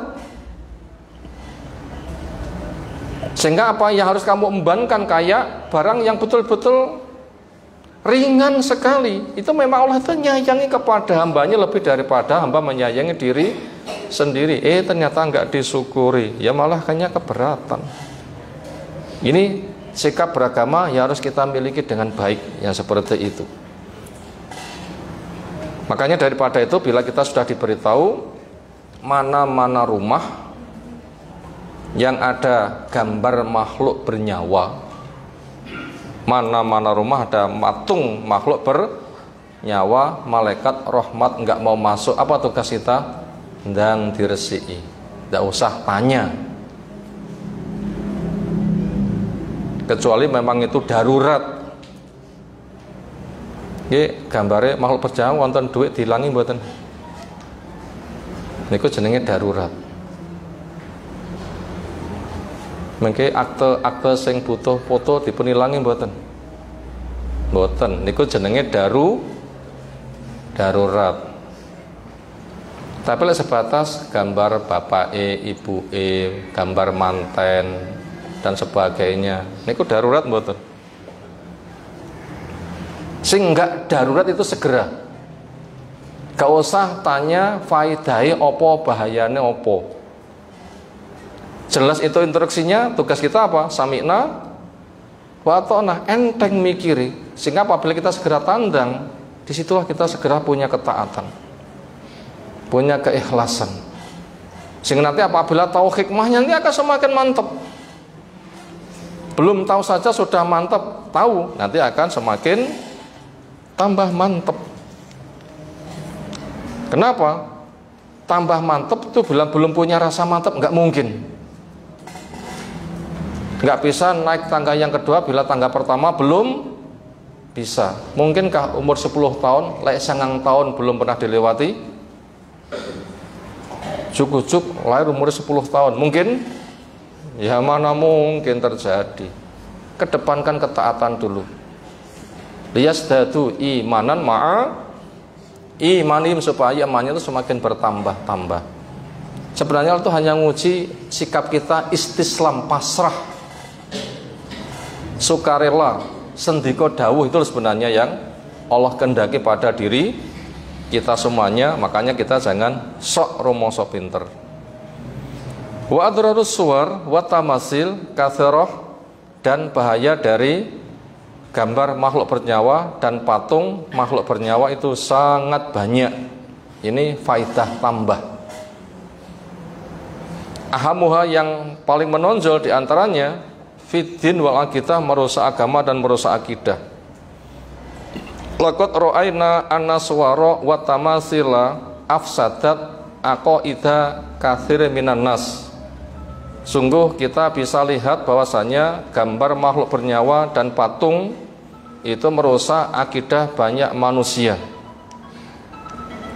[SPEAKER 1] Sehingga apa yang harus kamu embankan kayak barang yang betul-betul ringan sekali. Itu memang Allah itu nyayangi kepada hambanya lebih daripada hamba menyayangi diri sendiri. Ternyata nggak disyukuri, ya malah kayaknya keberatan. Ini sikap beragama yang harus kita miliki dengan baik, yang seperti itu. Makanya daripada itu, bila kita sudah diberitahu mana-mana rumah yang ada gambar makhluk bernyawa, mana-mana rumah ada matung makhluk bernyawa, malaikat rahmat nggak mau masuk, apa tugas kita? Ndang diresiki, nggak usah tanya. Kecuali memang itu darurat. Nggih, gambare makhluk berjalan wonten duit dilangi mboten? Niku jenenge darurat. Mengke akte sing butuh foto dipun ilangi mboten? Mboten. Niku jenenge darurat. Tapi lek sebatas gambar bapake, ibuke, gambar manten dan sebagainya, niku darurat mboten? Sing enggak darurat itu segera. Gak usah tanya faedahe opo, bahayane opo. Jelas itu instruksinya, tugas kita apa? Sami'na wa ata'na, enteng mikiri. Sehingga apabila kita segera tandang, disitulah kita segera punya ketaatan, punya keikhlasan. Sehingga nanti apabila tahu hikmahnya, nanti akan semakin mantap. Belum tahu saja sudah mantap, tahu nanti akan semakin tambah mantap. Kenapa? Tambah mantap itu belum punya rasa mantap, nggak mungkin. Nggak bisa naik tangga yang kedua bila tangga pertama belum bisa. Mungkinkah umur 10 tahun, lek 9 tahun belum pernah dilewati? Juk-juk lahir umur 10 tahun, mungkin? Ya mana mungkin terjadi. Kedepankan ketaatan dulu. Liyazdadu imanan ma'a imanim, supaya imannya itu semakin bertambah-tambah. Sebenarnya itu hanya nguji sikap kita istislam, pasrah, sukarela, sendiko dawuh, itu sebenarnya yang Allah kehendaki pada diri kita semuanya. Makanya kita jangan sok rumoso pinter. Wa adrarus suwar wa tamasil katsirah, dan bahaya dari gambar makhluk bernyawa dan patung makhluk bernyawa itu sangat banyak. Ini faidah tambah. Ahamuha, yang paling menonjol diantaranya, fiddin wal aqidah, merusak agama dan merusak akidah. Laqad ra'aina an-naswara wa tamasila afsadat aqaida katsir minan nas. Sungguh kita bisa lihat bahwasanya gambar makhluk bernyawa dan patung itu merusak akidah banyak manusia.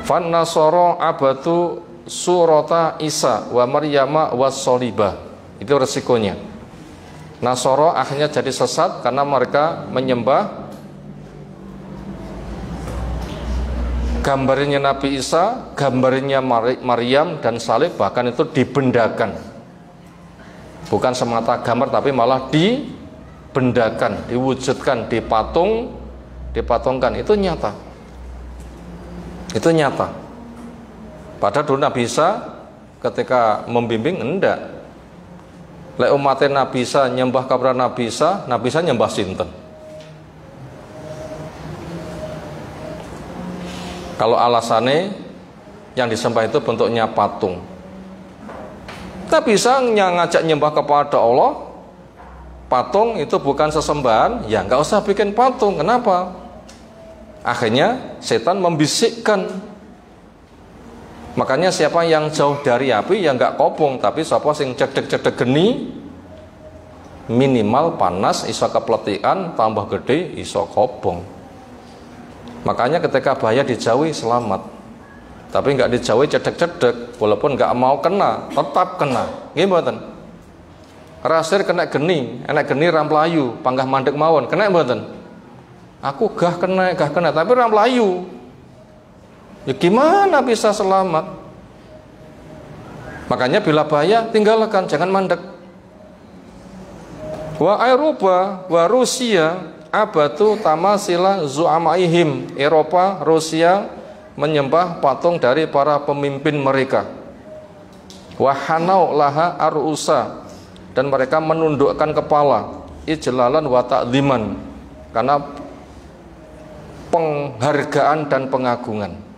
[SPEAKER 1] Fan nasara abadu surata Isa wa Maryama was soliba. Itu resikonya. Nasoro akhirnya jadi sesat karena mereka menyembah gambarnya Nabi Isa, gambarnya Maryam dan salib, bahkan itu dibendakan. Bukan semata gambar tapi malah dibendakan, diwujudkan, dipatungkan. Itu nyata. Itu nyata. Padahal dulu Nabi Isa ketika membimbing enggak. Lek umatnya Nabi Isa nyembah kepada Nabi Isa nyembah sinten? Kalau alasannya yang disembah itu bentuknya patung, Nabi Isa ngajak nyembah kepada Allah, patung itu bukan sesembahan, ya nggak usah bikin patung. Kenapa? Akhirnya setan membisikkan. Makanya siapa yang jauh dari api ya nggak kopong, tapi siapa sing cedek-cedek geni, minimal panas iso kepletikan, tambah gede iso kopong. Makanya ketika bahaya dijauhi selamat, tapi nggak dijauhi cedek-cedek, walaupun nggak mau kena tetap kena. Gimana? Rasir kena geni, enak geni ramplayu, panggah mandek mawon, kena mboten? Aku gah kena, tapi ramplayu. Ya gimana bisa selamat? Makanya bila bahaya tinggalkan, jangan mandek. Wa Eropa wa Rusia abatu tamasila zu'amaihim. Eropa, Rusia menyembah patung dari para pemimpin mereka. Wa hanau laha arusa, dan mereka menundukkan kepala, ijlalan wa ta'dziman, karena penghargaan dan pengagungan.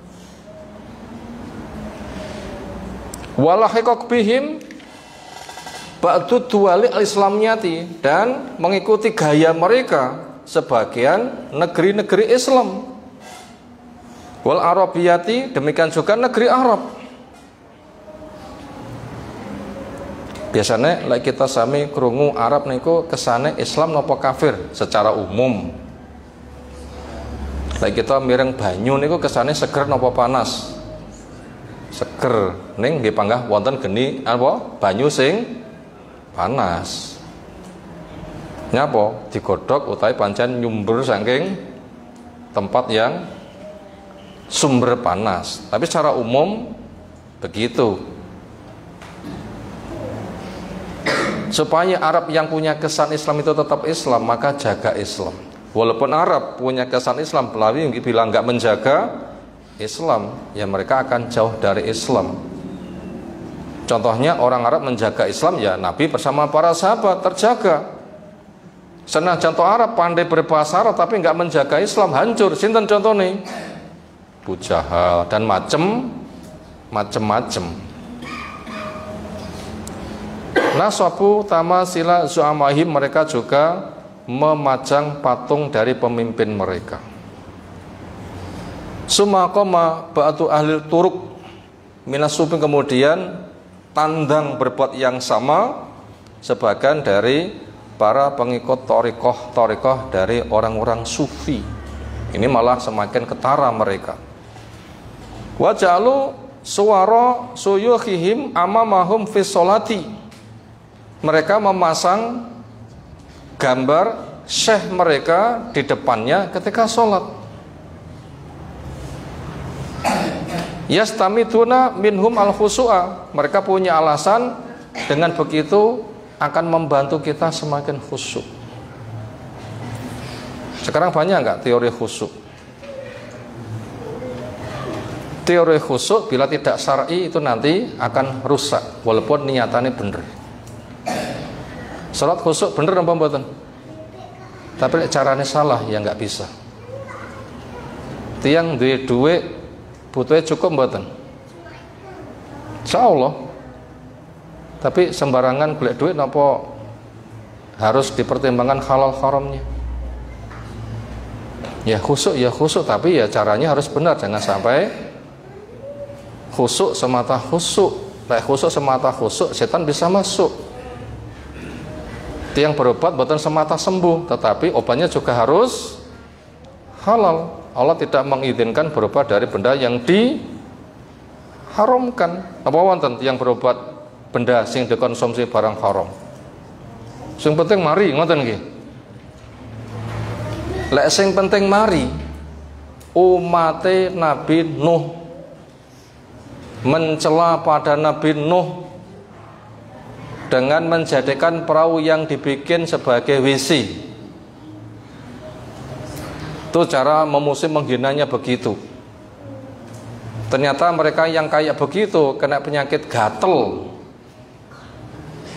[SPEAKER 1] Walahiqaq bihim ba'du duwali al-islamiyati, dan mengikuti gaya mereka sebagian negeri-negeri Islam. Wal arabiyati, demikian juga negeri Arab. Biasanya like kita sami krungu Arab niku kesane Islam napa kafir secara umum. Like kita mireng banyu niku kesane seger napa panas. seger ning nggih panggah wonten geni apa banyu sing panas. Nyapa digodhog utawi pancen nyumber saking tempat yang sumber panas. Tapi secara umum begitu. Supaya Arab yang punya kesan Islam itu tetap Islam, maka jaga Islam. Walaupun Arab punya kesan Islam, Melawi bilang nggak menjaga Islam, ya mereka akan jauh dari Islam. Contohnya orang Arab menjaga Islam, ya Nabi bersama para sahabat terjaga. Senang contoh Arab pandai berbahasa Arab tapi nggak menjaga Islam, hancur. Sinten contoh nih? Abu Jahal dan macem-macem. Nasabu tamasila zu'amahim, mereka juga memajang patung dari pemimpin mereka. Sumakoma ba'atu ahli turuk minasubin, kemudian tandang berbuat yang sama sebagian dari para pengikut torikoh dari orang-orang sufi. Ini malah semakin ketara mereka. Wajalu suwara suyukhihim amamahum fi sholati, mereka memasang gambar syekh mereka di depannya ketika sholat. Yastamituna minhum al-khusu'a, mereka punya alasan dengan begitu akan membantu kita semakin khusyuk. Sekarang banyak nggak teori khusyuk? Teori khusyuk bila tidak syar'i itu nanti akan rusak walaupun niatannya bener. Salat khusyuk bener apa mboten? Tapi caranya salah ya nggak bisa. Tiang duwe duit butuhnya cukup mboten? Insyaallah. Tapi sembarangan golek duit napa harus dipertimbangkan halal haramnya? Ya khusyuk tapi ya caranya harus benar, jangan sampai khusyuk semata khusyuk. Lek khusyuk semata khusyuk setan bisa masuk. Tiang berobat bukan semata sembuh, tetapi obatnya juga harus halal. Allah tidak mengizinkan berobat dari benda yang diharamkan. Apa wonten yang berobat benda sing dikonsumsi barang haram? Sing penting mari ngoten nggih. Lek sing penting mari umate Nabi Nuh mencela pada Nabi Nuh dengan menjadikan perahu yang dibikin sebagai WC. Itu cara memusim menghinanya begitu. Ternyata mereka yang kayak begitu kena penyakit gatel.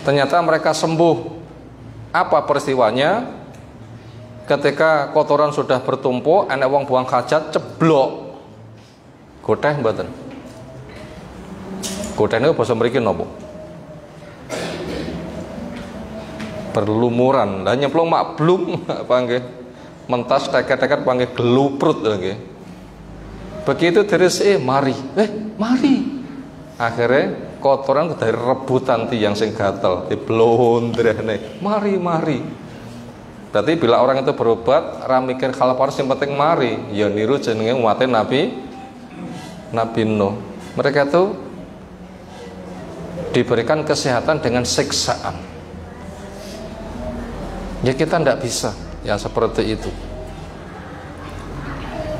[SPEAKER 1] Ternyata mereka sembuh. Apa peristiwanya? Ketika kotoran sudah bertumpuk, enek wong buang hajat, ceblok. Goteh mboten? Goteh niku basa mriki napa? Berlumuran. Lah nyemplung makblum apa nggih? Mentas teket-teket panggih geluprut nggih. Begitu diresiki, mari. Mari. Akhirnya kotoran dari rebutan tiang sing gatel diblondrene. Mari. Berarti bila orang itu berobat ra mikir hal apa yang penting mari, ya niru jenenge umat Nabi Nuh. Mereka itu diberikan kesehatan dengan siksaan. Ya kita tidak bisa yang seperti itu.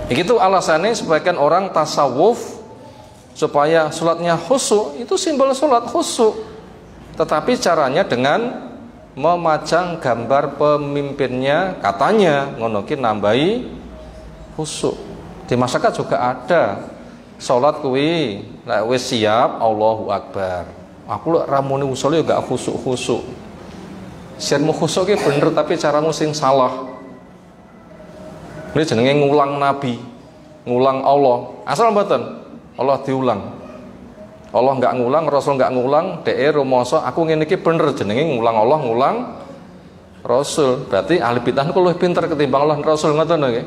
[SPEAKER 1] Itu alasannya sebagian orang tasawuf supaya sholatnya khusyuk, itu simbol sholat khusyuk. Tetapi caranya dengan memajang gambar pemimpinnya, katanya ngonokin nambahi khusyuk. Di masyarakat juga ada sholat kuwi lek wis siap Allahu Akbar. Aku lek ramune usul ya gak khusyuk-khusyuk. Siarmu khusyuk ki bener tapi caramu sing salah. Ini jenenge ngulang Nabi, ngulang Allah. Asal mboten Allah diulang. Allah nggak ngulang, Rasul nggak ngulang, DE rumoso aku ngene iki bener, jenenge ngulang Allah, ngulang Rasul. Berarti ahli bid'ah ku luwih pinter ketimbang Allah Rasul, ngoten nggih.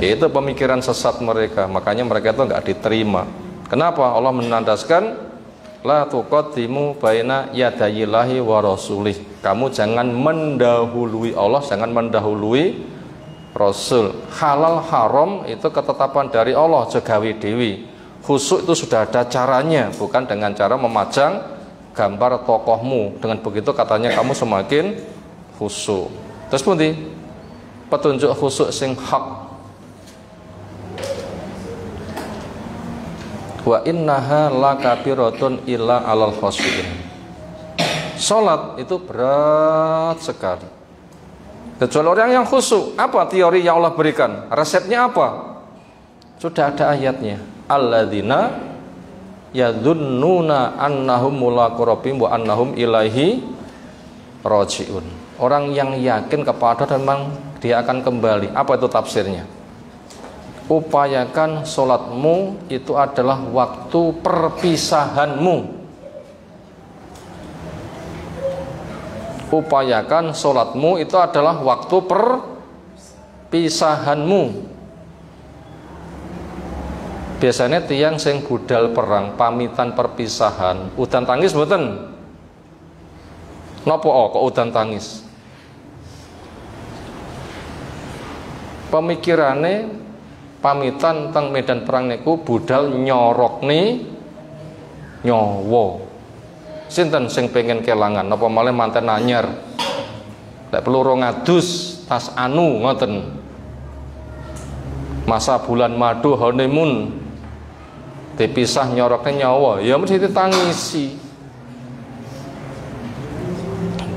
[SPEAKER 1] Itu pemikiran sesat mereka, makanya mereka itu nggak diterima. Kenapa? Allah menandaskan la tuqaddimu baina yadayillahi wa rasulih. Kamu jangan mendahului Allah, jangan mendahului Rasul. Halal haram itu ketetapan dari Allah, jogawi dewi. Khusyuk itu sudah ada caranya, bukan dengan cara memajang gambar tokohmu. Dengan begitu katanya kamu semakin khusyuk. Terus pundi? Petunjuk khusyuk sing hak. Wa innaha lakabiratun illa alal khashiyin. Salat itu berat sekali, kecuali orang yang khusyuk. Apa teori yang Allah berikan? Resepnya apa? Sudah ada ayatnya. Alladzina yadhunnuna annahum mulaqu rabbihim wa annahum ilaihi rajiun. Orang yang yakin kepada memang dia akan kembali. Apa itu tafsirnya? Upayakan sholatmu itu adalah waktu perpisahanmu. Upayakan sholatmu itu adalah waktu perpisahanmu. Biasanya tiang sing budal perang pamitan perpisahan udan tangis mboten? Napa kok udan tangis? Pemikirane pamitan teng medan perang niku budal nyorokne nyawa. Sinten sing pengen kelangan apa malah manten anyar? Lek peluru ngadus tas anu ngoten. Masa bulan madu honeymoon dipisah nyorokne nyawa, ya mesti ditangisi.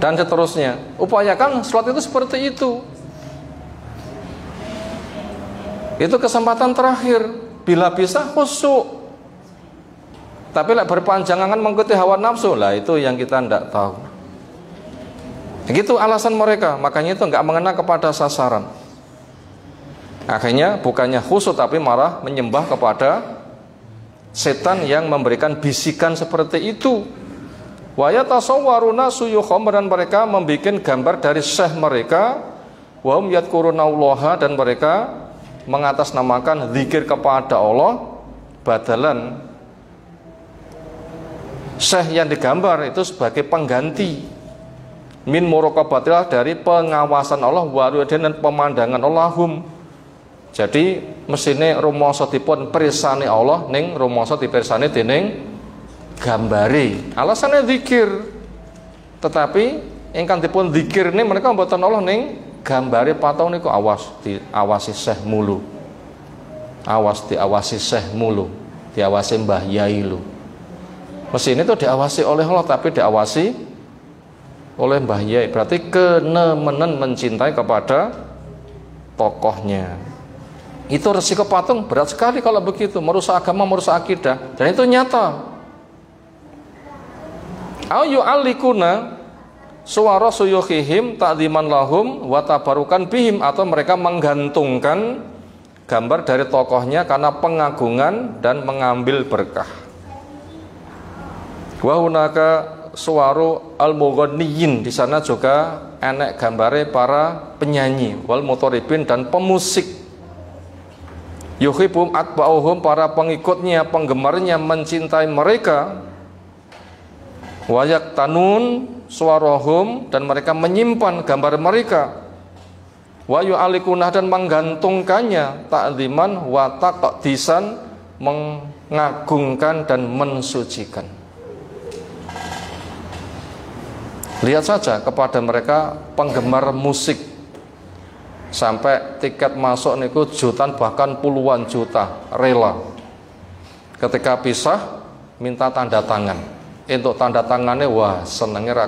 [SPEAKER 1] Dan seterusnya. Upayakan sholat itu seperti itu. Itu kesempatan terakhir. Bila bisa khusyuk. Tapi lek berpanjangan mengikuti hawa nafsu, lah itu yang kita tidak tahu. Begitu alasan mereka, makanya itu nggak mengena kepada sasaran. Akhirnya bukannya khusyuk tapi malah menyembah kepada setan yang memberikan bisikan seperti itu. Wa yatasawwaruna suyukhum, dan mereka membuat gambar dari syekh mereka. Wa hum yadhkurunallaha, dan mereka mengatasnamakan zikir kepada Allah badalan syekh yang digambar itu sebagai pengganti min muraqabatillah, dari pengawasan Allah, waridin, dan pemandangan Allahum. Jadi mesine rumoso dipun pirsani Allah ning rumoso dipirsani dening gambare. Alasannya zikir. Tetapi ingkang dipun zikir ini mereka mboten Allah ning gambare patung niku awas diawasi syekh mulu. Awas diawasi syekh mulu, diawasi Mbah Yai lu. Mesin itu diawasi oleh Allah tapi diawasi oleh Mbah Yai. Berarti kenemenen mencintai kepada tokohnya. Itu resiko patung berat sekali kalau begitu, merusak agama, merusak akidah, dan itu nyata. Ayu alikuna suara suyukhihim ta'dziman lahum wa tabarukan bihim, atau mereka menggantungkan gambar dari tokohnya karena pengagungan dan mengambil berkah. Wa hunaka suwaru al-mughanniyin, di sana juga enek gambare para penyanyi, wal mutoribin, dan pemusik. Yuhibum atba'uhum, para pengikutnya, penggemarnya mencintai mereka. Wayak tanun suwarohum, dan mereka menyimpan gambar mereka. Wayu alikunah, dan menggantungkannya, ta'dziman wa taqdisan, mengagungkan dan mensucikan. Lihat saja kepada mereka penggemar musik, sampai tiket masuk niku jutaan bahkan puluhan juta rela. Ketika pisah minta tanda tangan. Untuk tanda tangannya wah senengnya ra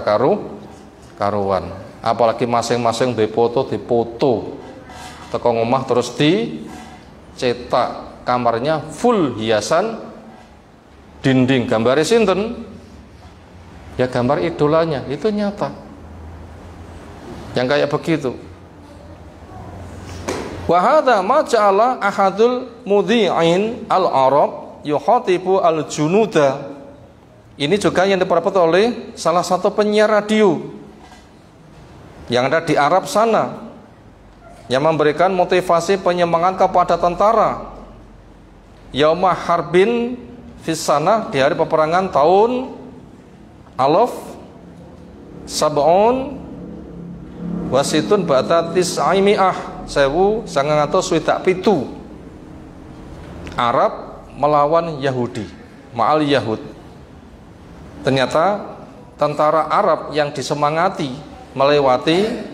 [SPEAKER 1] karuan. Apalagi masing-masing dipoto teko ngomah terus dicetak, kamarnya full hiasan dinding gambare sinten? Ya gambar idolanya, itu nyata. Yang kayak begitu. Wa hadza ma ja'ala ahadul mudhi'in al-arab yukhatibu al-junuda. Ini juga yang diperbuat oleh salah satu penyiar radio yang ada di Arab sana, yang memberikan motivasi penyemangat kepada tentara. Yaumah harbin fisana, di hari peperangan tahun alaf sab'un wasitun ba'da tis'aimi'ah 1927. Arab melawan Yahudi, ma'al Yahud. Ternyata tentara Arab yang disemangati melewati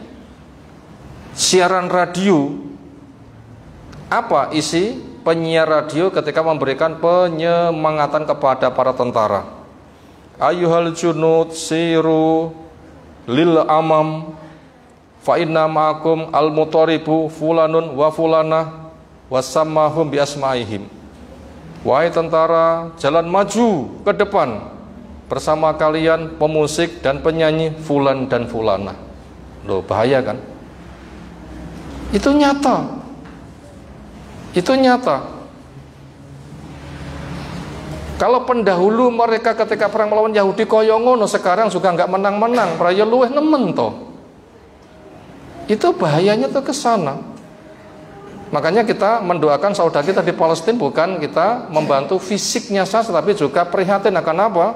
[SPEAKER 1] siaran radio. Apa isi penyiar radio ketika memberikan penyemangatan kepada para tentara? Ayyuhal junud siru lil amam fa inna ma'akum al mutaribu fulanun wa fulanah wasammahum bi asmaihim. Wahai tentara, jalan maju ke depan, bersama kalian pemusik dan penyanyi fulan dan fulana. Loh, bahaya kan? Itu nyata. Itu nyata. Kalau pendahulu mereka ketika perang melawan Yahudi koyo ngono, sekarang juga nggak menang-menang, praya luweh nemen toh. Itu bahayanya tuh ke sana. Makanya kita mendoakan saudara kita di Palestina, bukan kita membantu fisiknya saja, tapi juga prihatin akan apa?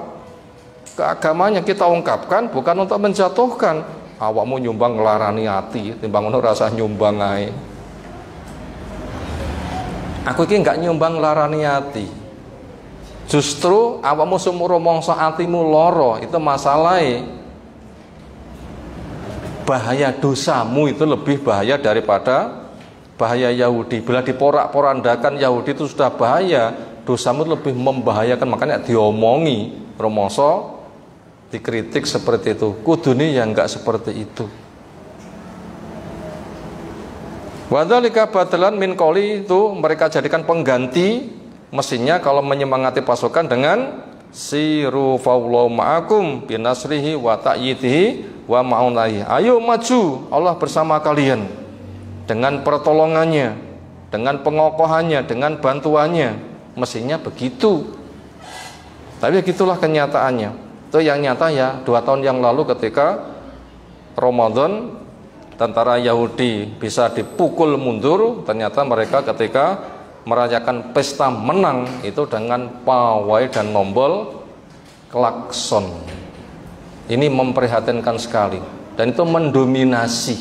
[SPEAKER 1] Keagamanya kita ungkapkan, bukan untuk menjatuhkan. Awakmu nyumbang ngelarani hati, timbang ngono rasa nyumbang ae. Aku iki nggak nyumbang ngelarani hati. Justru awakmu sumur mongso atimu loro, itu masalahnya. Bahaya dosamu itu lebih bahaya daripada bahaya Yahudi. Bila diporak-porandakan Yahudi itu sudah bahaya, dosamu lebih membahayakan. Makanya diomongi romoso, dikritik seperti itu. Kudune yang enggak seperti itu. Wadzalika badalan min qouli, itu mereka jadikan pengganti. Mestinya kalau menyemangati pasukan dengan siru fawlau ma'akum binasrihi wa ta'yidihi wa ma'unahi. Ayo maju, Allah bersama kalian dengan pertolongannya, dengan pengokohannya, dengan bantuannya. Mestinya begitu. Tapi begitulah kenyataannya. Itu yang nyata ya 2 tahun yang lalu ketika Ramadan tentara Yahudi bisa dipukul mundur. Ternyata mereka ketika merayakan pesta menang itu dengan pawai dan nombol klakson. Ini memprihatinkan sekali dan itu mendominasi.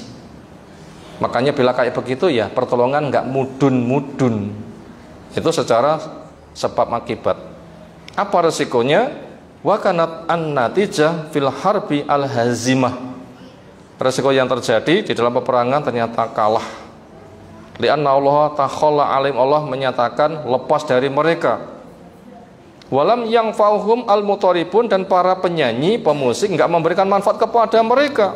[SPEAKER 1] Makanya bila kayak begitu ya pertolongan nggak mudun-mudun. Itu secara sebab akibat. Apa resikonya? Wa kanat an-natijah fil harbi al-hazimah. Resiko yang terjadi di dalam peperangan ternyata kalah. Lianna Allah takhalla alim, Allah menyatakan lepas dari mereka. Walam yang fauhum al-mutaribun, dan para penyanyi, pemusik enggak memberikan manfaat kepada mereka.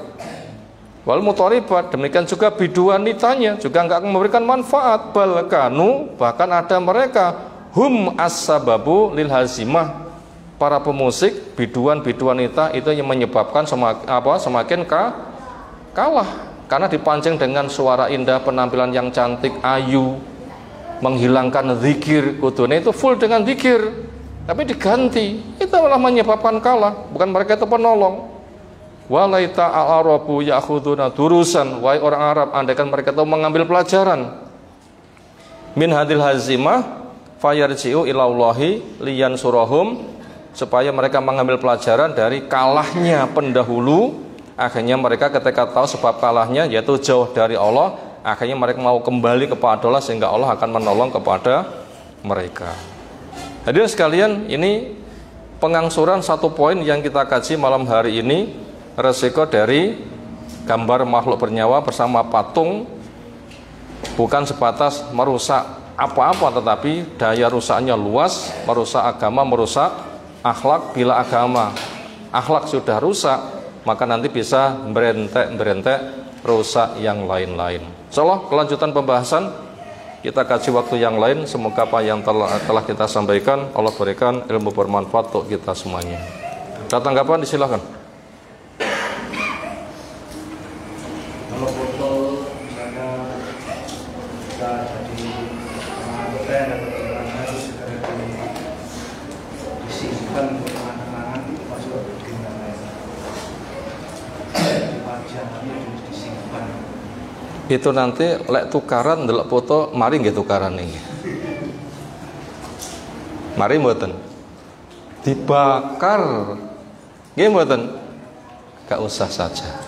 [SPEAKER 1] Wal mutaribat, demikian juga biduanitanya juga enggak memberikan manfaat. Balkanu, bahkan ada mereka hum as-sababu lil hazimah. Para pemusik, biduan-biduanita itu yang menyebabkan semakin kalah. Karena dipancing dengan suara indah, penampilan yang cantik, ayu, menghilangkan zikir, kudune itu full dengan zikir, tapi diganti, itu malah menyebabkan kalah. Bukan mereka itu penolong. Walaita al-arabu ya'khuduna durusan, wahai orang Arab, andaikan mereka itu mengambil pelajaran min hadil hazimah fayarji'u ilallahi liyan surahum, supaya mereka mengambil pelajaran dari kalahnya pendahulu. Akhirnya mereka ketika tahu sebab kalahnya, yaitu jauh dari Allah, akhirnya mereka mau kembali kepada Allah, sehingga Allah akan menolong kepada mereka. Hadirin sekalian, ini pengangsuran satu poin yang kita kaji malam hari ini. Resiko dari gambar makhluk bernyawa bersama patung bukan sebatas merusak apa-apa, tetapi daya rusaknya luas, merusak agama, merusak akhlak. Bila agama, akhlak sudah rusak, maka nanti bisa berentek rusak yang lain-lain. Insyaallah kelanjutan pembahasan kita kaji waktu yang lain. Semoga apa yang telah kita sampaikan Allah berikan ilmu bermanfaat untuk kita semuanya. Ada tanggapan, disilakan.
[SPEAKER 2] Kalau foto misalnya kita jadi pengantin atau gimana, terus segera disimpan untuk kenangan-kenangan, itu masuk ke gimana ya? Disimpan.
[SPEAKER 1] Itu nanti lek tukaran ndelok foto, mari nggih tukaran nih. Mari mboten. Dibakar. Nggih mboten. Gak usah saja.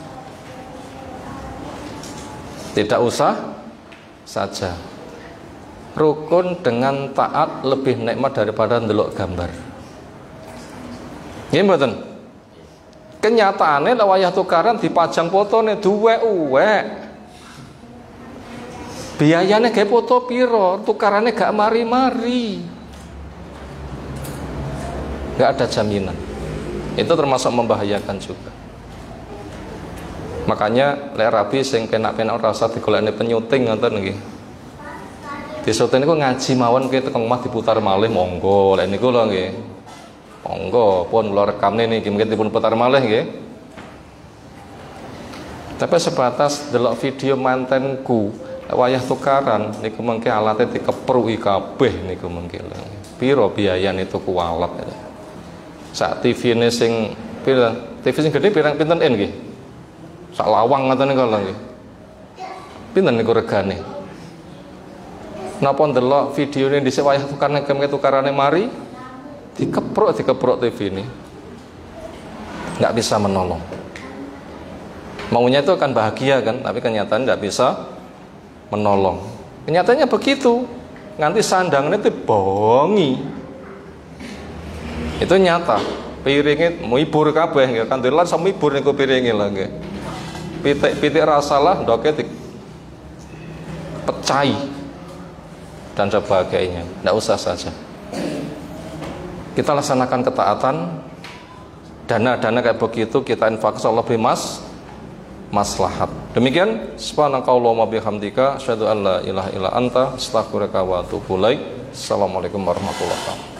[SPEAKER 1] Tidak usah saja. rukun dengan taat lebih nikmat daripada ndelok gambar. Nggih mboten? Kenyataane lek wayah tukaran dipajang fotone duwek-uwek. Biayane gawe foto piro, tukarannya gak mari-mari. Gak ada jaminan. Itu termasuk membahayakan juga. Makanya lek rabi sing penak-penak rasa digolekne penyuting ngoten nggih. Disuting niku ngaji mawon ki teng omah diputar malih monggo. Lek niku lho nggih. Monggo pun kula rekamne niki mungkin dipun putar malih nggih. Tapi sebatas delok video mantenku wayah tukaran niku mengke alate dikepruki kabeh niku mengke lho. Piro biayane tuku alat itu. Sak TV-ne sing pira? TV sing gedhe pirang pinten nggih? Sak lawang ngoten niku lho nggih. Pinten niku regane? Napa ndelok videone dhisik wayah tukarane mari dikepruk TV ini. Nggak bisa menolong. Maunya itu akan bahagia kan, tapi kenyataan nggak bisa menolong. Kenyataannya begitu. Nganti sandangnya itu bongi. Itu nyata. Piringnya muibur kabeh ya kan dilan sama ibur niku piringe lho nggih. Pitik rasalah ndoke pecahi dan sebagainya. Nggak usah saja. Kita laksanakan ketaatan, dana-dana kayak begitu kita infak lebih maslahat. Demikian, subhanakallahumma bihamdika asyhadu an la ilaha illa anta astaghfiruka wa atubu ilaik. Assalamualaikum warahmatullahi wabarakatuh.